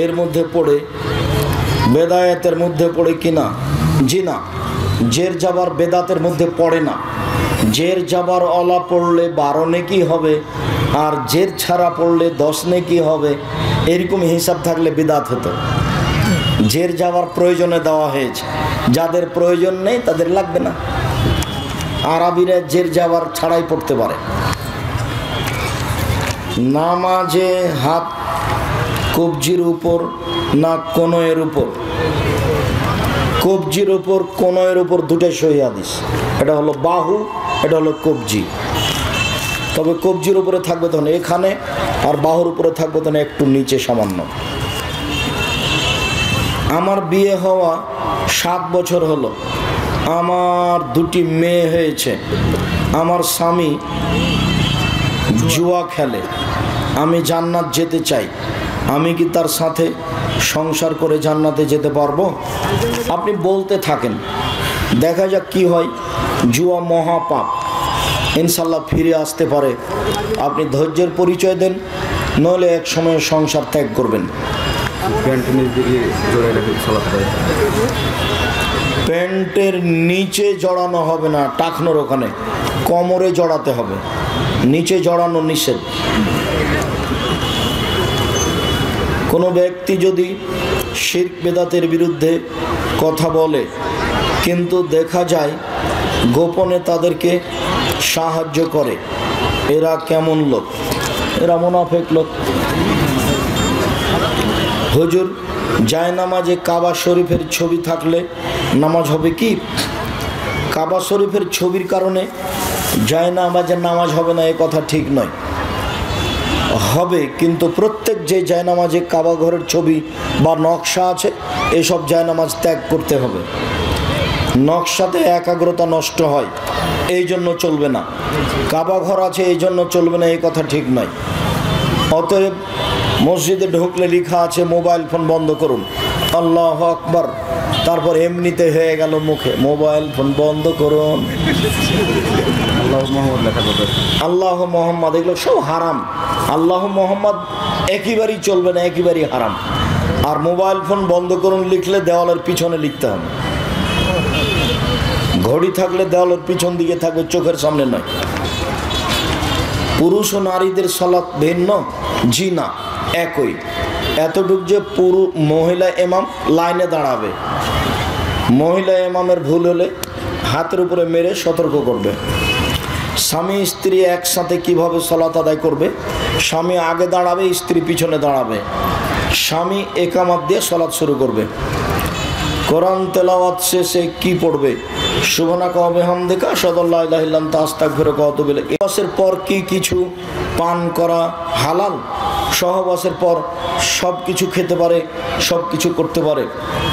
এর মধ্যে পড়ে, বেদায়াতের মধ্যে পড়ে কিনা? জি না। জের জাবার বেদাতের মধ্যে পড়ে না। জের জাবার অলা পড়লে 12 নেকি হবে, আর জের ছাড়া পড়লে 10 নেকি হবে, এরকম হিসাব থাকলে বিদাত হতো। জের যাওয়ার প্রয়োজনে দেওয়া হয়েছে, যাদের প্রয়োজন নেই তাদের লাগবে না। আরবিরা জের যাওয়ার ছাড়াই পড়তে পারে। নামাজে হাত কবজির উপর না কনয়ের উপর? কবজির উপর কনয়ের উপর দুটোই সহিহ হাদিস। এটা হলো বাহু, এটা হলো কবজি। তবে কবজির উপরে থাকবে তখন এখানে, আর বাহুর উপরে থাকবে তখন একটু নিচে সামান্য। আমার বিয়ে হওয়া 7 বছর হলো, আমার 2টি মেয়ে হয়েছে। আমার স্বামী জুয়া খেলে, আমি জান্নাত যেতে চাই, আমি কি তার সাথে সংসার করে জান্নাতে যেতে পারবো? আপনি বলতে থাকেন, দেখা যাক কি হয়। জুয়া মহাপাপ, ইনশাল্লাহ ফিরে আসতে পারে। আপনি ধৈর্যের পরিচয় দেন, নইলে এক সময় সংসার ত্যাগ করবেন। প্যান্টের নিচে জড়ানো হবে না, টাকনোর ওখানে কোমরে জড়াতে হবে, নিচে জড়ানো নিষেধ। কোনো ব্যক্তি যদি শিরক বেদাতের বিরুদ্ধে কথা বলে, কিন্তু দেখা যায় গোপনে তাদেরকে সাহায্য করে। এরা কেমন লোক? এরা মুনাফিক লোক। হুজুর, জায়নামাজে কাবা শরীফের ছবি থাকলে নামাজ হবে কি? কাবা শরীফের ছবির কারণে জায়নামাজের নামাজ হবে না, এ কথা ঠিক নয়। হবে, কিন্তু প্রত্যেক যে জায়নামাজে কাবা ঘরের ছবি বা নকশা আছে, এসব জায়নামাজ ত্যাগ করতে হবে। নকশাতে একাগ্রতা নষ্ট হয়, এই জন্য চলবে না। কাবা ঘর আছে এই জন্য চলবে না, এই কথা ঠিক নয়। অতএব মসজিদে ঢুকলে লেখা আছে মোবাইল ফোন বন্ধ করুন, আল্লাহু আকবার, তারপর এমনিতে হয়ে গেল মুখে মোবাইল ফোন বন্ধ করুন, আল্লাহ মোহাম্মদ, এগুলো সব হারাম। আল্লাহ মোহাম্মদ একেবারেই চলবে না, একেবারেই হারাম। আর মোবাইল ফোন বন্ধ করুন লিখলে দেওয়ালের পিছনে লিখতে হবে। ঘড়ি থাকলে দেওয়ালের পিছন দিকে থাকবে, চোখের সামনে নয়। পুরুষ ও নারীদের সালাত ভিন্ন? জি না, একই। এতটুক যে মহিলা ইমাম লাইনে দাঁড়াবে, মহিলা ইমামের ভুল হলে হাতের উপরে মেরে সতর্ক করবে। স্বামী স্ত্রী একসাথে কিভাবে সালাত আদায় করবে? স্বামী আগে দাঁড়াবে, স্ত্রী পিছনে দাঁড়াবে। স্বামী একামত দিয়ে সালাত শুরু করবে। কোরআন তেলাওয়াত শেষে কি পড়বে? সুবহানাকা ওয়া বিহামদিকা আশহাদু আল্লা ইলাহা ইল্লা আনতা আস্তাগফিরুকা ওয়া আতুবু ইলাইক। সহবাসের পর কি কিছু পান করা হালাল? সহবাসের পর সব কিছু খেতে পারে, সব কিছু করতে পারে,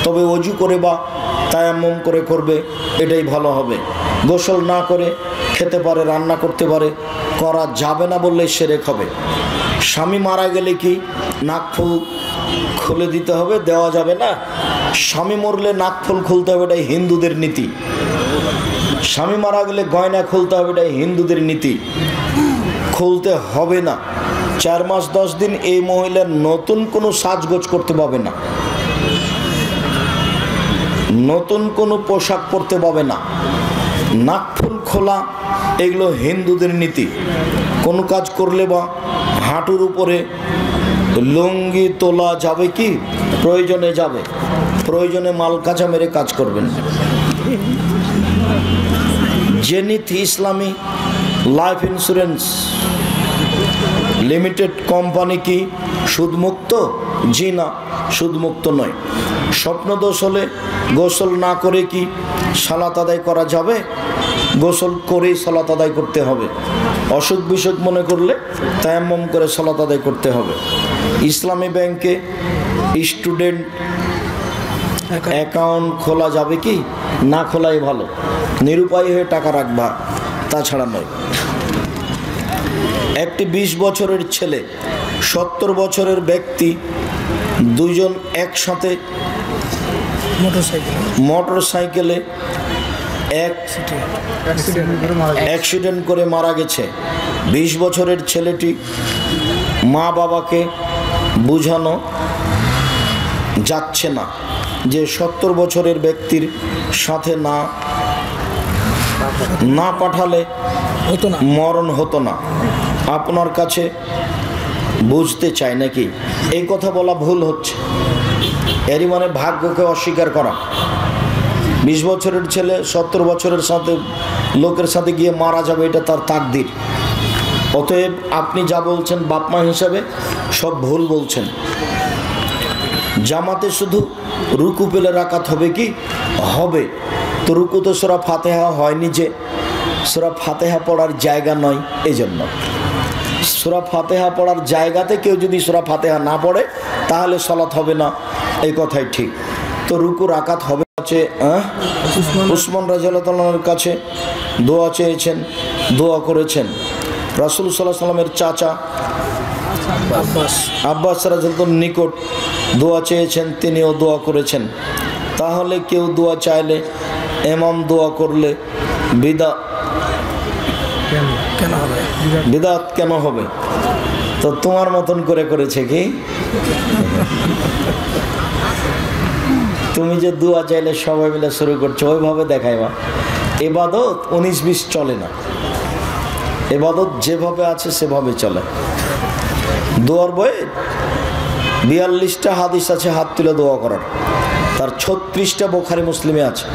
তবে ওযু করে বা তায়াম্মুম করে করবে, এটাই ভালো হবে। গোসল না করে খেতে পারে, রান্না করতে পারে, করা যাবে না বললে শিরক হবে। স্বামী মারা গেলে কি নাকফুল খুলে দিতে হবে? দেওয়া যাবে না। স্বামী মরলে নাকফুল খুলতে হবে, এটাই হিন্দুদের নীতি। স্বামী মারা গেলে গয়না খুলতে হবে, এটাই হিন্দুদের নীতি। খুলতে হবে না। 4 মাস 10 দিন এই মহিলার নতুন কোনো সাজগোজ করতে পাবে না, নতুন কোনো পোশাক পরতে পাবে না। নাকফুল খোলা এগুলো হিন্দুদের নীতি। কোনো কাজ করলে বা হাঁটুর উপরে লুঙ্গি তোলা যাবে কি? প্রয়োজনে যাবে, প্রয়োজনে মাল কাঁচা মেরে কাজ করবেন। জেনিথ ইসলামী লাইফ ইন্স্যুরেন্স লিমিটেড কোম্পানি কি সুদমুক্ত? জি না, সুদমুক্ত নয়। স্বপ্নদোষ হলে গোসল না করে কি সালাত আদায় করা যাবে? গোসল করেই সালাত আদায় করতে হবে। অসুখ বিসুখ মনে করলে তায়াম্মুম করে সালাত আদায় করতে হবে। ইসলামী ব্যাংকে স্টুডেন্ট অ্যাকাউন্ট খোলা যাবে কি? না খোলাই ভালো, নিরুপায় হয়ে টাকা রাখবা, তাছাড়া নয়। একটি 20 বছরের ছেলে 70 বছরের ব্যক্তি দুজন একসাথে মোটরসাইকেলে অ্যাক্সিডেন্ট করে মারা গেছে। 20 বছরের ছেলেটি মা বাবাকে বোঝানো যাচ্ছে না যে 70 বছরের ব্যক্তির সাথে না পাঠালে মরণ হতো না। আপনার কাছে বুঝতে চাই নাকি? এই কথা বলা ভুল হচ্ছে। এরই মানে ভাগ্যকে অস্বীকার করা। 20 বছরের ছেলে 70 বছরের লোকের সাথে গিয়ে মারা যাবে, এটা তার তাকদির। অতএব আপনি যা বলছেন বাপমা হিসাবে সব ভুল বলছেন। জামাতে শুধু রুকু পেলে রাকাত হবে কি? হবে। তো রুকু তো সূরা ফাতিহা হয়নি, যে সূরা ফাতিহা পড়ার জায়গা নয়, এই জন্য। সূরা ফাতিহা পড়ার জায়গাতে কেউ যদি সূরা ফাতিহা না পড়ে তাহলে সালাত হবে না, এই কথাই ঠিক। তো রুকু রাকাত হবে। আছে উসমান রাদিয়াল্লাহু তাআলার কাছে দোয়া চেয়েছেন, দোয়া করেছেন। রাসূল সাল্লাল্লাহু আলাইহি ওয়াসাল্লামের চাচা আব্বাস রাদিয়াল্লাহু নিকট দোয়া চেয়েছেন, তিনিও দোয়া করেছেন। তাহলে কেউ দোয়া চাইলে ইমাম দোয়া করলে বিদআত কেন হবে? তো তোমার মতন করে করেছে কি? তুমি যে দোয়া চাইলে সবাই মিলে শুরু করছো, ওইভাবে দেখাইবা। ইবাদত 19-20 চলে না। ইবাদত যেভাবে আছে সেভাবে চলে। দোয়ার বইয়ে 42টা হাদিস আছে হাত তুলে দোয়া করার, তার 36টা বুখারী মুসলিমে আছে।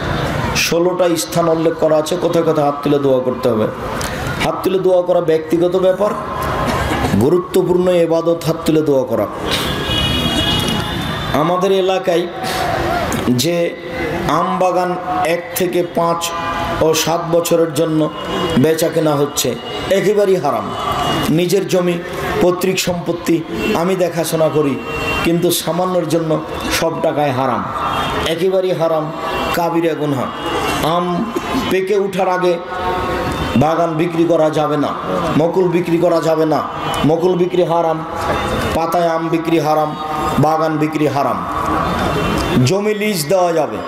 16টা স্থান উল্লেখ করা আছে, কোথায় কোথায় হাত তুলে দোয়া করতে হবে। হাত তুলে দোয়া করা ব্যক্তিগত ব্যাপার, গুরুত্বপূর্ণ ইবাদত হাত তুলে দোয়া করা। আমাদের এলাকায় যে আম বাগান 1 থেকে 5 ও 7 বছরের জন্য বেচা কেনা হচ্ছে, একেবারেই হারাম। নিজের জমি, পৈতৃক সম্পত্তি আমি দেখাশোনা করি, কিন্তু সামান্যর জন্য সব টাকায় হারাম, একেবারেই হারাম, কাবিরা গুনাহ। আম পেকে ওঠার আগে বাগান বিক্রি করা যাবে না, মকুল বিক্রি করা যাবে না, মকুল বিক্রি হারাম, পাতায় আম বিক্রি হারাম, বাগান বিক্রি হারাম। জমি লিজ দেওয়া যাবে,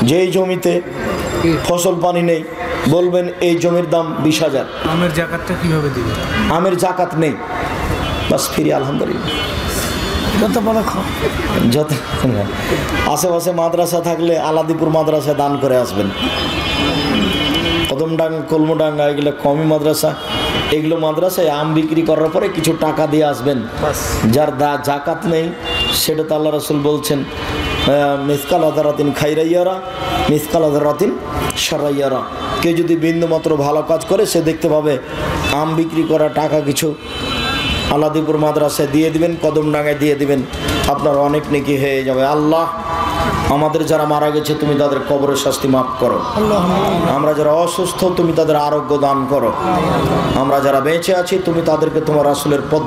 যেই জমিতে ফসল পানি নেই বলবেন এই জমির দাম 20,000। আমের জাকাতটা কিভাবে দিবেন? আমের জাকাত নেই, বাস ফিরি আলহামদুলিল্লাহ। যত আশেপাশে মাদ্রাসা থাকলে আলাদিপুর মাদ্রাসায় দান করে আসবেন। কদমডাঙ্গা, কলমডাঙ্গা এগুলো কমি মাদ্রাসা, এগুলো মাদ্রাসায় আম বিক্রি করার পরে কিছু টাকা দিয়ে আসবেন। যার জাকাত নেই সেটা তো আল্লাহ রাসূল বলছেন, মিসকাল আদারাতিন খাইরাইয়ারা মিসকাল আদারাতিন সারাইয়ারা। কেউ যদি বিন্দুমাত্র ভালো কাজ করে সে দেখতে পাবে। আম বিক্রি করা টাকা কিছু আলাদিপুর মাদ্রাসায় দিয়ে দিবেন, কদমডাঙ্গায় দিয়ে দিবেন, আপনার অনেক নেকি হয়ে যাবে। আল্লাহ আমাদের যারা মারা গেছে তুমি তাদের কবরের শাস্তি মাফ করো, আমরা যারা অসুস্থ তুমি তাদের আরোগ্য দান করো, আমরা যারা বেঁচে আছি তুমি তাদেরকে তোমার রাসূলের পথ